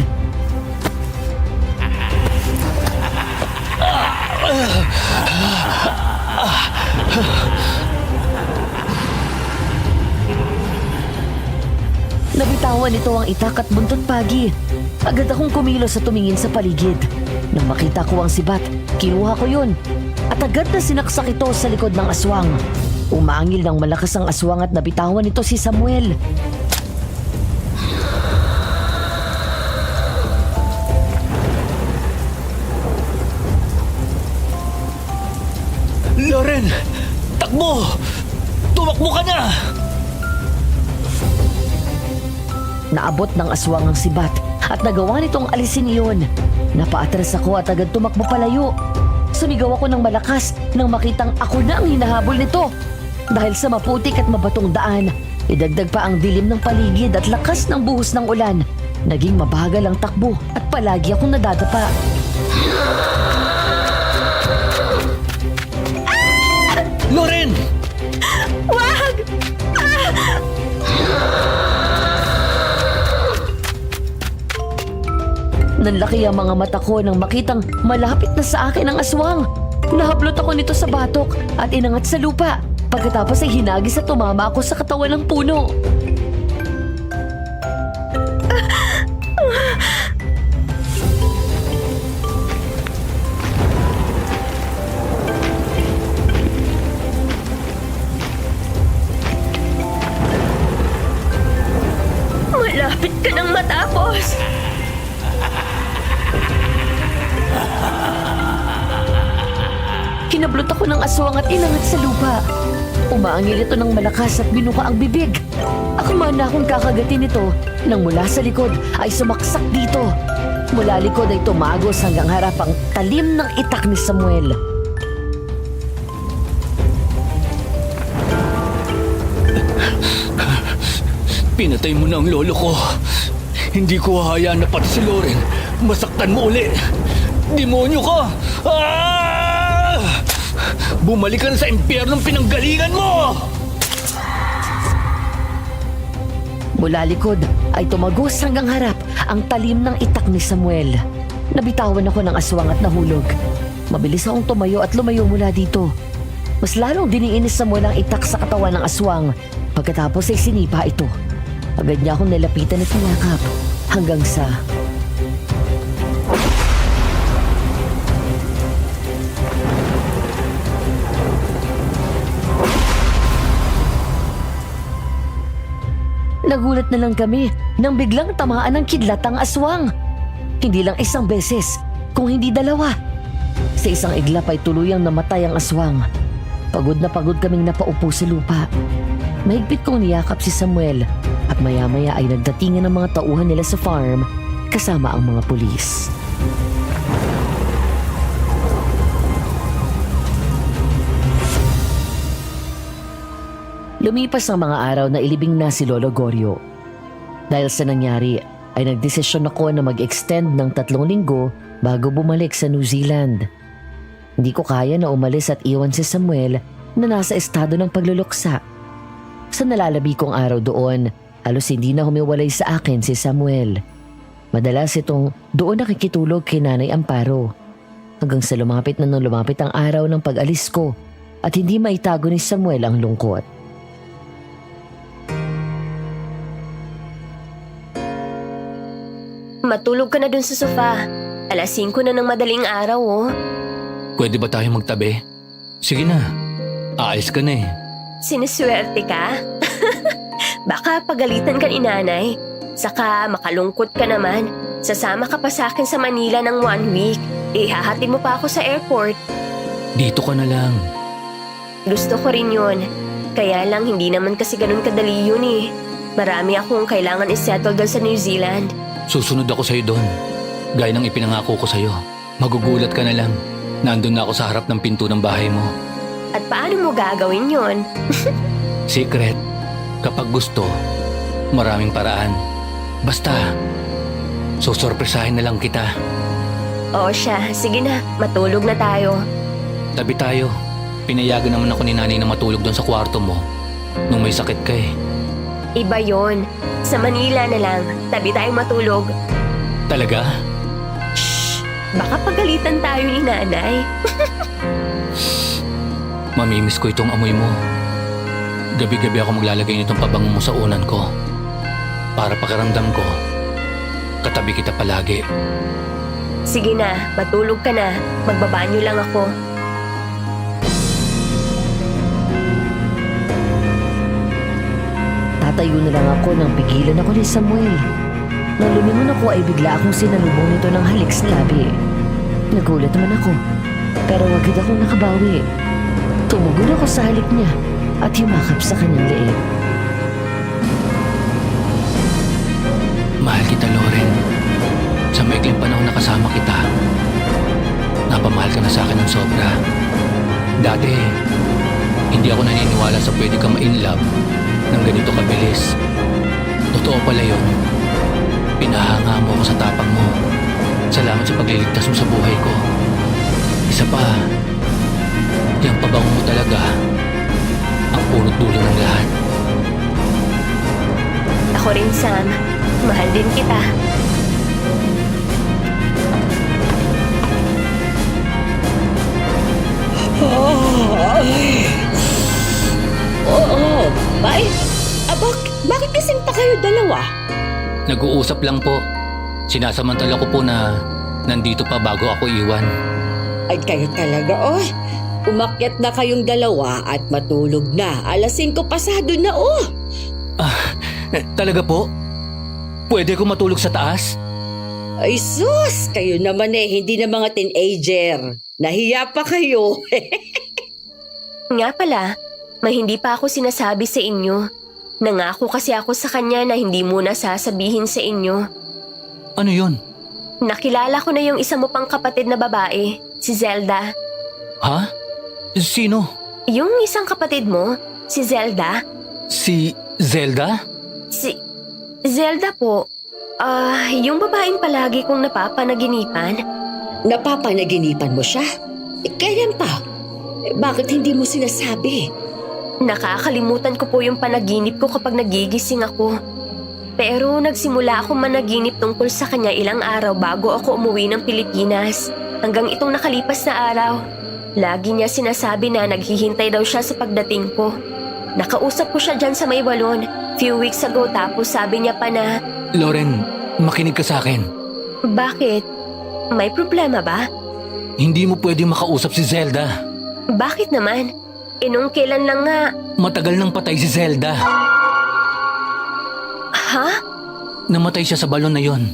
Nabitawan nito ang itak at buntot pagi. Agad akong kumilos sa tumingin sa paligid. Nang makita ko ang sibat, kinuha ko yun. At agad na sinaksak ito sa likod ng aswang. Umangil ng malakas ang aswang at nabitawan nito si Samuel. Loren! Takbo! Tumakbo ka na! Naabot ng aswang ang sibat at nagawa nitong alisin iyon. Napaatras ako at agad tumakbo palayo. Sumigaw ako ng malakas nang makitang ako na ang hinahabol nito. Dahil sa maputik at mabatong daan, idagdag pa ang dilim ng paligid at lakas ng buhos ng ulan. Naging mabagal ang takbo at palagi akong nadadapa. Loren! Wag! Nanlaki ang mga mata ko nang makitang malapit na sa akin ang aswang. Nahablot ako nito sa batok at inangat sa lupa. Pagkatapos ay hinagis at tumama ako sa katawan ng puno. Malapit ka nang matapos! Kinablot ako ng aswang at inangat sa lupa. Umaangil ito ng malakas at binuka ang bibig. Akma na akong kakagatin ito nang mula sa likod ay sumaksak dito. Mula likod ay tumagos hanggang harap ang talim ng itak ni Samuel. Pinatay mo na ang lolo ko. Hindi ko hahayaan na pati si Loren masaktan mo uli. Demonyo ka! Ah! Bumalik ka na sa impyernong pinanggalingan mo! Mula likod ay tumagos hanggang harap ang talim ng itak ni Samuel. Nabitawan ako ng aswang at nahulog. Mabilis akong tumayo at lumayo mula dito. Mas lalong diniin ni Samuel ang itak sa katawan ng aswang. Pagkatapos ay sinipa ito. Agad niya akong nalapitan at tinakap hanggang sa... Nagulat na lang kami nang biglang tamaan ng kidlat ang aswang. Hindi lang isang beses, kung hindi dalawa. Sa isang iglap ay tuluyang namatay ang aswang. Pagod na pagod kaming napaupo sa lupa. Mahigpit kong niyakap si Samuel at maya-maya ay nagdatingan ng mga tauhan nila sa farm kasama ang mga pulis. Lumipas ang mga araw na ilibing na si Lolo Goryo. Dahil sa nangyari, ay nagdesisyon ako na mag-extend ng 3 linggo bago bumalik sa New Zealand. Hindi ko kaya na umalis at iwan si Samuel na nasa estado ng pagluluksa. Sa nalalabi kong araw doon, halos hindi na humiwalay sa akin si Samuel. Madalas itong doon nakikitulog kay Nanay Amparo. Hanggang sa lumapit na nung lumapit ang araw ng pag-alis ko at hindi maitago ni Samuel ang lungkot. Matulog ka na dun sa sofa. 5:00 na ng madaling araw, oh. Pwede ba tayo magtabi? Sige na. Aalis ka na eh. Siniswerte ka? Baka pagalitan ka ni nanay. Saka makalungkot ka naman. Sasama ka pa sa akin sa Manila ng 1 week. Hahatid mo pa ako sa airport. Dito ka na lang. Gusto ko rin yun. Kaya lang hindi naman kasi ganun kadali yun eh. Marami akong kailangan isettle doon sa New Zealand. Susunod ako sa'yo doon. Gaya ng ipinangako ko sa'yo. Magugulat ka na lang. Nandun na ako sa harap ng pinto ng bahay mo. At paano mo gagawin yon? Secret. Kapag gusto, maraming paraan. Basta, susurpresahin na lang kita. Oo siya, sige na, matulog na tayo. Tabi tayo. Pinayagan naman ako ni nanay na matulog doon sa kwarto mo. Nung may sakit ka eh. Iba yon. Sa Manila na lang, tabi tayo matulog. Talaga? Shh! Baka pagalitan tayo ni nanay. Mamimiss ko itong amoy mo. Gabi-gabi ako maglalagay nitong pabango mo sa unan ko. Para pakiramdam ko, katabi kita palagi. Sige na, matulog ka na. Magbabanyo lang ako. Tatayo na lang ako nang pigilan ako ni Samuel. Nang lumingon ako ay bigla akong sinalubong nito ng halik sa labi. Nagulat naman ako, pero agad akong nakabawi. Tumugon ako sa halik niya at yumakap sa kanyang leeg. Mahal kita, Loren. Sa maikling panahon na kasama kita, napamahal ka na sa akin ng sobra. Dati, hindi ako naniniwala sa pwede ka ma-inlove ng ganito kabilis. Totoo pala yun. Pinahanga mo ako sa tapang mo. Salamat sa pagliligtas mo sa buhay ko. Isa pa, yung pabango mo talaga ang punot dulo ng lahat. Ako rin, Sam. Mahal din kita. Oo. Bakit kasing pa kayo dalawa? Nag-uusap lang po. Sinasamantala ko po na nandito pa bago ako iwan. Ay, kayo talaga, Umakyat na kayong dalawa at matulog na. 5:00 pasado na, Talaga po? Pwede ko matulog sa taas? Ay, sus! Kayo naman hindi na mga teenager. Nahiya pa kayo. Nga pala, may hindi pa ako sinasabi sa inyo. Nangako kasi ako sa kanya na hindi muna sasabihin sa inyo. Ano yun? Nakilala ko na yung isa mo pang kapatid na babae, si Zelda. Ha? Sino? Yung isang kapatid mo, si Zelda? Si Zelda? Si Zelda po. Yung babaeng palagi kong napapanaginipan. Napapanaginipan mo siya? Kailan pa? Bakit hindi mo sinasabi? Nakakalimutan ko po yung panaginip ko kapag nagigising ako. Pero nagsimula akong managinip tungkol sa kanya ilang araw bago ako umuwi ng Pilipinas. Hanggang itong nakalipas na araw. Lagi niya sinasabi na naghihintay daw siya sa pagdating ko. Nakausap ko siya dyan sa may balon few weeks ago tapos sabi niya pa na, Loren, makinig ka sa akin. bakit? May problema ba? Hindi mo pwedeng makausap si Zelda. Bakit naman? Nung kailan lang nga. Matagal nang patay si Zelda. Ha? Namatay siya sa balon na yon.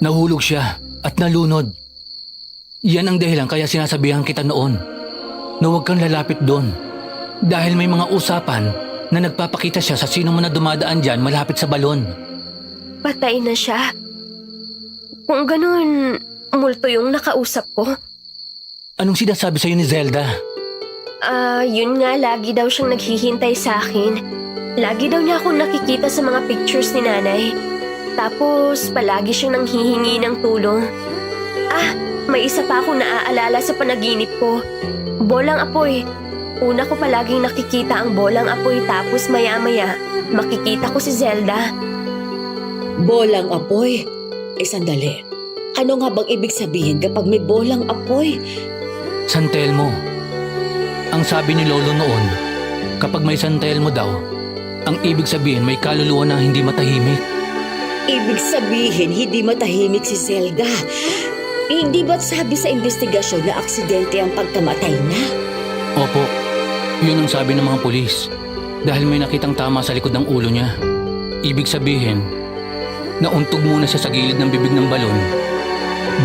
Nahulog siya at nalunod. Yan ang dahilan kaya sinasabihan kita noon na huwag kang lalapit doon. Dahil may mga usapan na nagpapakita siya sa sino man na dumadaan dyan malapit sa balon. Patay na siya. Kung ganun, multo yung nakausap ko. Anong sinasabi sa'yo ni Zelda? Yun nga, lagi daw siyang naghihintay sa akin. Lagi daw niya akong nakikita sa mga pictures ni nanay. Tapos, palagi siyang nanghihingi ng tulong. May isa pa akong naaalala sa panaginip ko. Bolang apoy. Una ko palaging nakikita ang bolang apoy tapos maya-maya, makikita ko si Zelda. Bolang apoy? Sandali. Ano nga bang ibig sabihin kapag may bolang apoy? San Telmo. Ang sabi ni Lolo noon, kapag may San Telmo daw, ang ibig sabihin may kaluluwa na hindi matahimik. Ibig sabihin, hindi matahimik si Zelda. Hindi ba't sabi sa investigasyon na aksidente ang pagkamatay na? Opo, yun ang sabi ng mga pulis. Dahil may nakitang tama sa likod ng ulo niya. Ibig sabihin, nauntog muna siya sa gilid ng bibig ng balon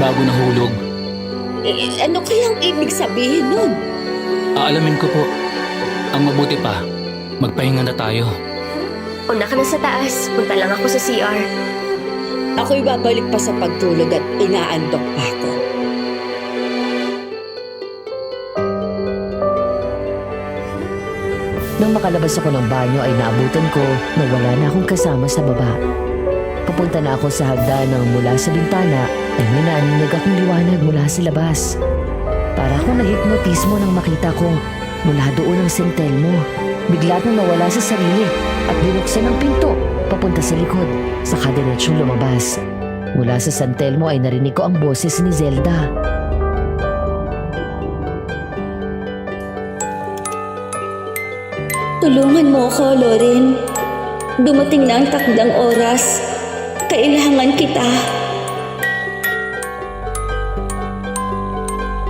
bago nahulog. Ano kayang ibig sabihin nun? Aalamin ko po. Ang mabuti pa, magpahinga na tayo. Una ka na sa taas, punta lang ako sa CR. Ako'y babalik pa sa pagtulog at inaantok pa ako. Nang makalabas ako ng banyo ay naabutan ko na wala na akong kasama sa baba. Papunta na ako sa hagdan nang mula sa bintana ay may naninig akong liwanag mula sa labas. Para akong nahipnotismo nang makita kong mula doon ang San Telmo. Bigla nang nawala sa sarili at binuksan ang pinto papunta sa likod. Saka diretsong lumabas. Mula sa San Telmo ay narinig ko ang boses ni Zelda. Tulungan mo ako, Loren. Dumating na ang takdang oras. Kailangan kita.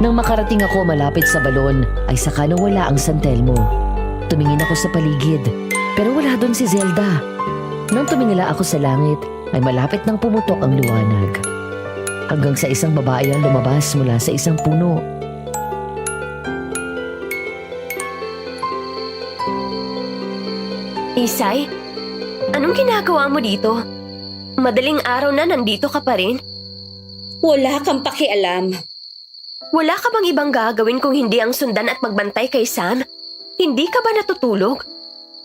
Nang makarating ako malapit sa balon, ay saka nawala ang San Telmo. Tumingin ako sa paligid, pero wala doon si Zelda. Nang tumingala ako sa langit, ay malapit nang pumutok ang liwanag. Hanggang sa isang babae ang lumabas mula sa isang puno. Isay, anong ginagawa mo dito? Madaling araw na nandito ka pa rin? Wala kang pakialam. Wala ka bang ibang gagawin kung hindi ang sundan at magbantay kay Sam? Hindi ka ba natutulog?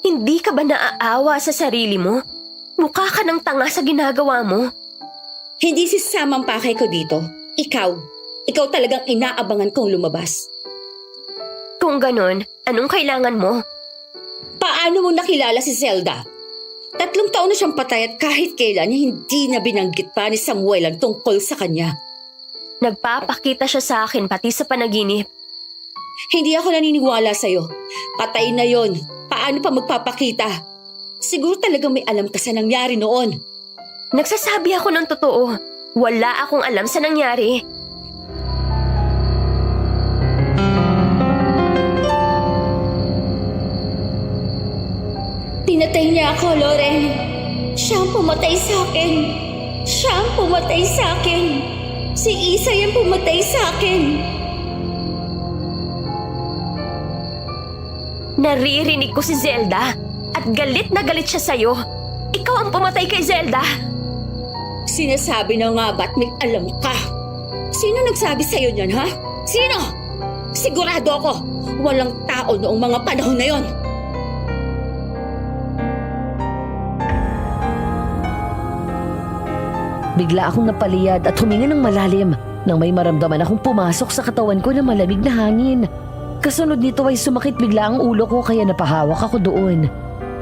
Hindi ka ba naaawa sa sarili mo? Mukha ka ng tanga sa ginagawa mo. Hindi si Sam ang pakay ko dito. Ikaw. Ikaw talagang inaabangan kong lumabas. Kung ganon, anong kailangan mo? Paano mo nakilala si Zelda? 3 taon na siyang patay at kahit kailan hindi na binanggit pa ni Samuel ang tungkol sa kanya. Nagpapakita siya sa akin pati sa panaginip. Hindi ako naniniwala sa'yo. Patay na yon. Paano pa magpapakita? Siguro talagang may alam ka sa nangyari noon. Nagsasabi ako ng totoo. Wala akong alam sa nangyari. Pinatay niya ako, Loren. Siya ang pumatay sa akin. Siya ang pumatay sa akin. Si Isay ang pumatay sa akin. Naririnig ko si Zelda at galit na galit siya sa'yo. Ikaw ang pumatay kay Zelda. Sinasabi na nga ba't may alam ka? Sino nagsabi sa'yo niyan, ha? Sino? Sigurado ako, walang tao noong mga panahon na yon. Bigla akong napaliyad at huminga ng malalim nang may maramdaman akong pumasok sa katawan ko na malamig na hangin. Kasunod nito ay sumakit bigla ang ulo ko kaya napahawak ako doon.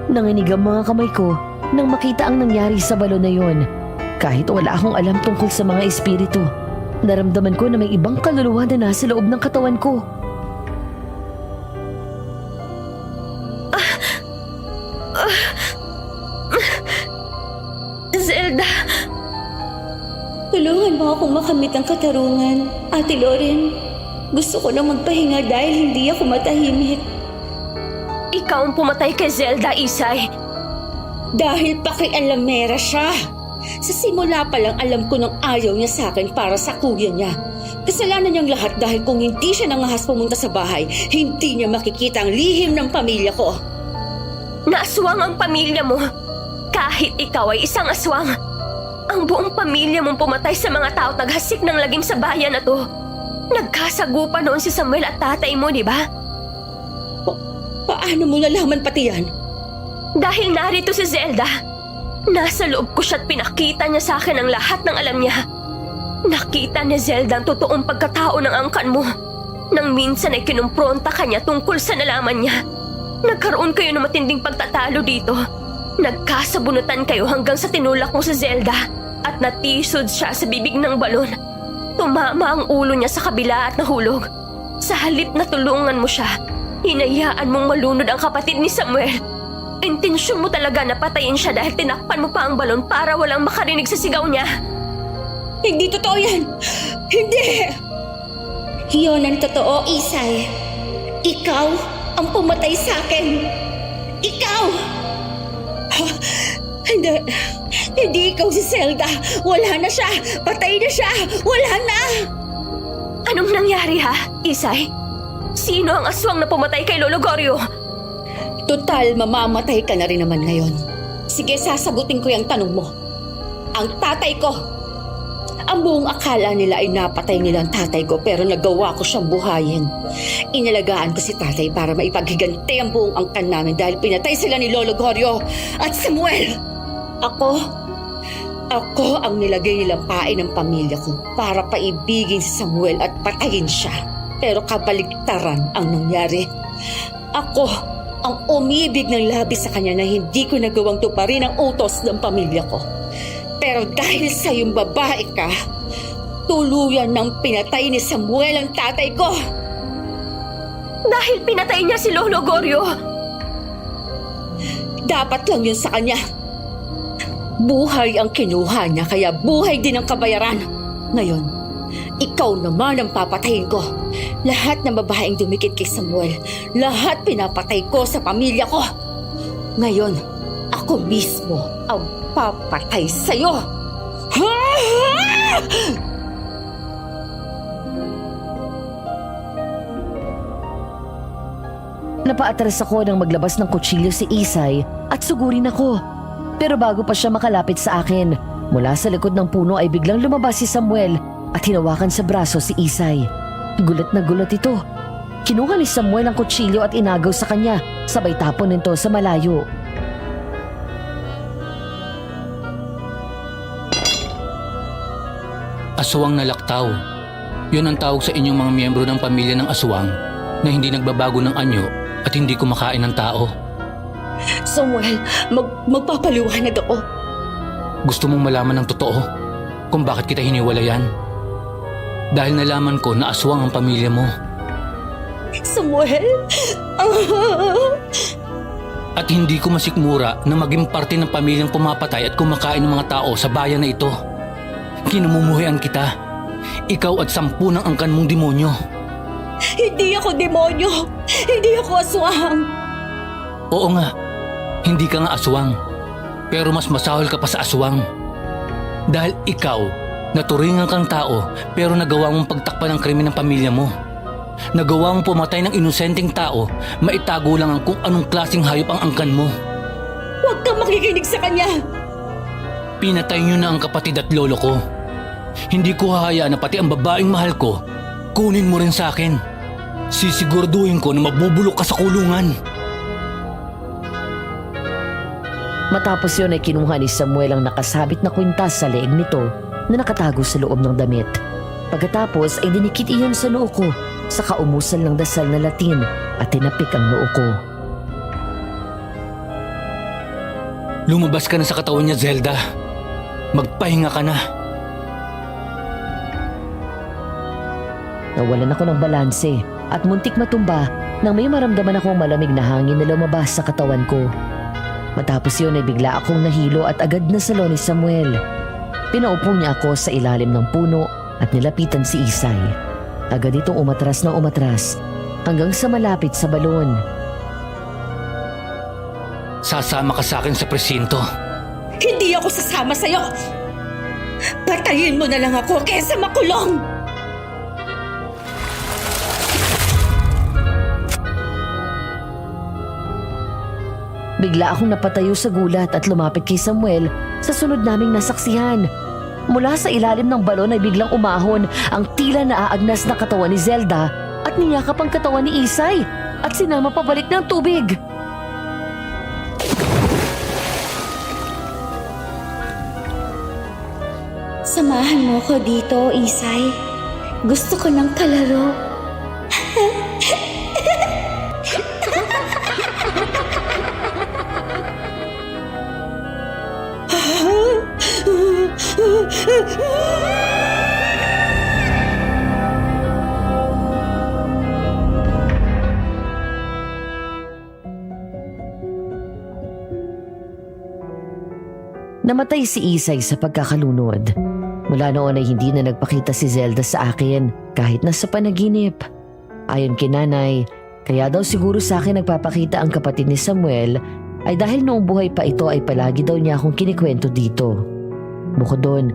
Nanginig ang mga kamay ko nang makita ang nangyari sa balon na yon. Kahit wala akong alam tungkol sa mga espiritu, naramdaman ko na may ibang kaluluwa na nasa loob ng katawan ko. Zelda! Tulungan mo akong makamit ang katarungan, Ate Loren. Gusto ko na magpahinga dahil hindi ako matahimik. Ikaw ang pumatay kay Zelda, Isay. Dahil pakialamera siya. Sa simula pa lang alam ko nang ayaw niya sa akin para sa kuya niya. Kasalanan niyang lahat dahil kung hindi siya nangahas pumunta sa bahay, hindi niya makikita ang lihim ng pamilya ko. Naaswang ang pamilya mo. Kahit ikaw ay isang aswang. Ang buong pamilya mong pumatay sa mga tao at naghasik ng lagim sa bayan na to. Nagkasagupa noon si Samuel at tatay mo, di ba? Paano mo nalaman pati yan? Dahil narito si Zelda. Nasa loob ko siya at pinakita niya sa akin ang lahat ng alam niya. Nakita ni Zelda ang totoong pagkatao ng angkan mo. Nang minsan ay kinumpronta ka niya tungkol sa nalaman niya. Nagkaroon kayo ng matinding pagtatalo dito. Nagkasabunutan kayo hanggang sa tinulak mo si Zelda at natisod siya sa bibig ng balon. Tumama ang ulo niya sa kabila at nahulog. Sa halip na tulungan mo siya, hinayaan mong malunod ang kapatid ni Samuel. Intensyon mo talaga na patayin siya dahil tinakpan mo pa ang balon para walang makarinig sa sigaw niya. Hindi totoo yan! Hindi! Yun ang totoo, Isay. Ikaw ang pumatay sa akin. Ikaw! Hindi. Hindi ikaw si Zelda. Wala na siya. Patay na siya. Wala na. Anong nangyari ha, Isay? Sino ang aswang na pumatay kay Lolo Goryo? Total, mamamatay ka na rin naman ngayon. Sige, sasagutin ko yung tanong mo. Ang tatay ko. Ang buong akala nila ay napatay nila ang tatay ko pero nagawa ko siyang buhayin. Inalagaan ko si tatay para maipaghiganti ang buong angkan namin dahil pinatay sila ni Lolo Goryo at Samuel. Ako ang nilagay nilang pain ng pamilya ko para paibigin si Samuel at patayin siya. Pero kabaligtaran ang nangyari. Ako ang umibig ng labis sa kanya na hindi ko nagawang tuparin ang utos ng pamilya ko. Pero dahil sa iyong babae ka, tuluyan ng pinatay ni Samuel ang tatay ko. Dahil pinatay niya si Lolo Goryo. Dapat lang yun sa kanya. Buhay ang kinuha niya kaya buhay din ang kabayaran. Ngayon, ikaw naman ang papatayin ko. Lahat ng babaeng dumikit kay Samuel, lahat pinapatay ko sa pamilya ko. Ngayon, ako mismo ang papatay sa'yo. Napaatras ako nang maglabas ng kutsilyo si Isay at sugurin ako. Pero bago pa siya makalapit sa akin, Mula sa likod ng puno ay biglang lumabas si Samuel at hinawakan sa braso si Isay. Gulat na gulat ito. Kinuha ni Samuel ang kutsilyo at inagaw sa kanya, sabay tapon nito sa malayo. Aswang na laktaw. Yun ang tawag sa inyong mga miyembro ng pamilya ng aswang na hindi nagbabago ng anyo at hindi kumakain ng tao. Samuel, magpapaliwanag ako. Gusto mong malaman ng totoo kung bakit kita hiniwalayan? Dahil nalaman ko na aswang ang pamilya mo. Samuel? At hindi ko masikmura na maging parte ng pamilyang pumapatay at kumakain ng mga tao sa bayan na ito. Kinamumuhian kita. Ikaw at 10 ng angkan mong demonyo. Hindi ako demonyo. Hindi ako aswang. Oo nga, hindi ka nga aswang. Pero mas masahol ka pa sa aswang. Dahil ikaw, naturingan kang tao pero nagawa mong pagtakpan ng krimen ng pamilya mo. Nagawa mong pumatay ng inosenteng tao, maitago lang ang kung anong klaseng hayop ang angkan mo. Huwag kang makikinig sa kanya. Pinatay niyo na ang kapatid at lolo ko. Hindi ko hahayaan na pati ang babaeng mahal ko, kunin mo rin sa akin. Sisiguraduhin ko na mabubulok ka sa kulungan. Matapos yun ay kinuha ni Samuel ang nakasabit na kwintas sa leeg nito na nakatago sa loob ng damit. Pagkatapos ay dinikit iyon sa noo ko, saka umusal ng dasal na Latin at tinapik ang noo ko. Lumabas ka na sa katawan niya, Zelda. Magpahinga ka na. Nawalan ako ng balanse at muntik matumba nang may maramdaman akong malamig na hangin na lumabas sa katawan ko. Matapos yun ay bigla akong nahilo at agad na salo ni Samuel. Pinaupo niya ako sa ilalim ng puno at nilapitan si Isay. Agad itong umatras na umatras hanggang sa malapit sa balon. Sasama ka sa akin sa presinto. Hindi ako sasama sa'yo. Patayin mo na lang ako kaysa makulong. Bigla akong napatayo sa gulat at lumapit kay Samuel sa sunod naming nasaksihan. Mula sa ilalim ng balon ay biglang umahon ang tila naaagnas na katawan ni Zelda at niyakap ang katawan ni Isay at sinama pabalik ng tubig. Samahan mo ko dito, Isay. Gusto ko ng kalaro. Namatay si Isay sa pagkakalunod. Mula noon ay hindi na nagpakita si Zelda sa akin kahit nasa panaginip. Ayon kay nanay, kaya daw siguro sa akin nagpapakita ang kapatid ni Samuel ay dahil noong buhay pa ito ay palagi daw niya akong kinikwento dito. Bukod doon,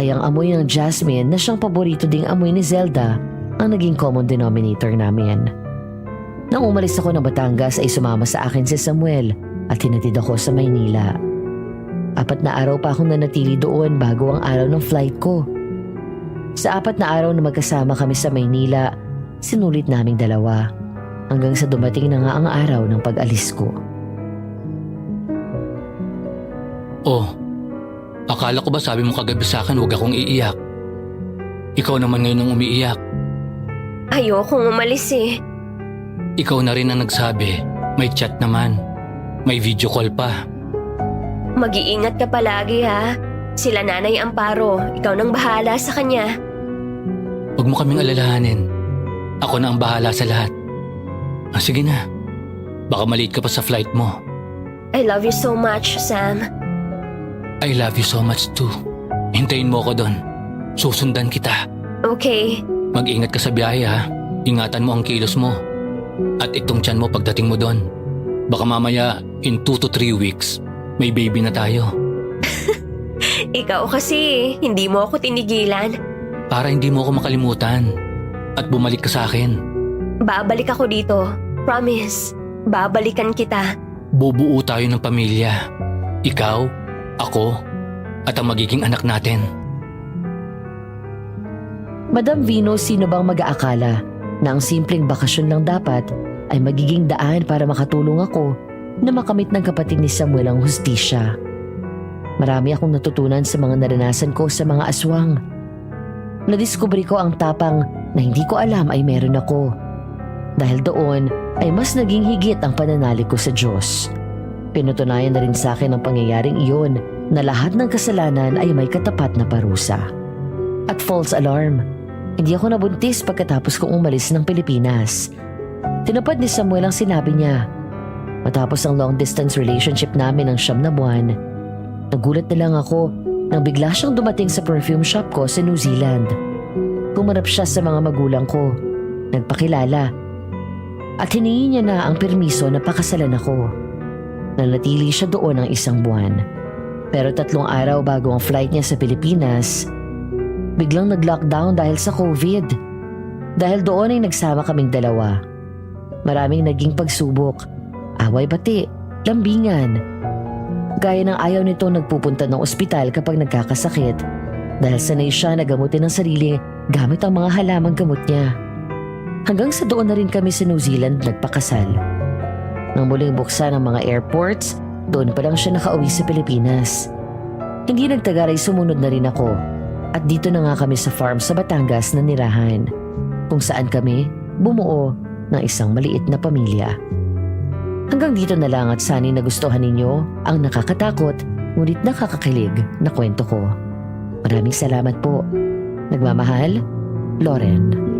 ay ang amoy ng jasmine na siyang paborito ding amoy ni Zelda ang naging common denominator namin. Nang umalis ako ng Batangas ay sumama sa akin si Samuel at hinatid ako sa Maynila. 4 na araw pa akong nanatili doon bago ang araw ng flight ko. Sa 4 na araw na magkasama kami sa Maynila, sinulit naming 2 hanggang sa dumating na nga ang araw ng pag-alis ko. Oh, akala ko ba sabi mo kagabi sa akin huwag akong iiyak? Ikaw naman ngayon ang umiiyak. Ayokong umalis eh. Ikaw na rin ang nagsabi, may chat naman, may video call pa. Mag-iingat ka palagi ha. Sila Nanay Amparo, ikaw nang bahala sa kanya. Huwag mo kaming alalahanin. Ako na ang bahala sa lahat. Sige na, baka malate ka pa sa flight mo. I love you so much, Sam. I love you so much too. Hintayin mo ako doon. Susundan kita. Okay. Mag-ingat ka sa biyahe ha. Ingatan mo ang kilos mo. At itong tiyan mo pagdating mo doon. Baka mamaya in 2 to 3 weeks, may baby na tayo. Ikaw kasi, hindi mo ako tinigilan. Para hindi mo ako makalimutan. At bumalik ka sa akin. Babalik ako dito. Promise. Babalikan kita. Bubuo tayo ng pamilya. Ikaw, ako, at ang magiging anak natin. Madam Vino, sino bang mag-aakala na ang simpleng bakasyon lang dapat ay magiging daan para makatulong ako na makamit ng kapatid ni Samuel ang hustisya. Marami akong natutunan sa mga naranasan ko sa mga aswang. Nadiskubre ko ang tapang na hindi ko alam ay meron ako. Dahil doon ay mas naging higit ang pananalig ko sa Diyos. Pinutunayan na rin sa akin ang pangyayaring iyon na lahat ng kasalanan ay may katapat na parusa. At false alarm, hindi ako nabuntis pagkatapos kong umalis ng Pilipinas. Tinupad ni Samuel ang sinabi niya. Matapos ang long-distance relationship namin ng 9 na buwan, nagulat na lang ako nang bigla siyang dumating sa perfume shop ko sa New Zealand. Pumarap siya sa mga magulang ko, nagpakilala, at hiningi niya na ang permiso na pakasalan ako. Nanatili siya doon ng 1 buwan. Pero 3 araw bago ang flight niya sa Pilipinas, biglang nag-lockdown dahil sa COVID. Dahil doon ay nagsama kaming 2. Maraming naging pagsubok, away-bati, lambingan. Gaya ng ayaw nito nagpupunta ng ospital kapag nagkakasakit dahil sanay siya na gamutin ang sarili gamit ang mga halamang gamot niya. Hanggang sa doon na rin kami sa New Zealand nagpakasal. Nang muling buksan ang mga airports, doon pa lang siya nakauwi sa Pilipinas. Hindi nagtagal ay sumunod na rin ako at dito na nga kami sa farm sa Batangas na nirahan, kung saan kami bumuo ng isang maliit na pamilya. Hanggang dito na lang at sana'y nagustuhan ninyo ang nakakatakot ngunit nakakakilig na kwento ko. Maraming salamat po. Nagmamahal, Loren.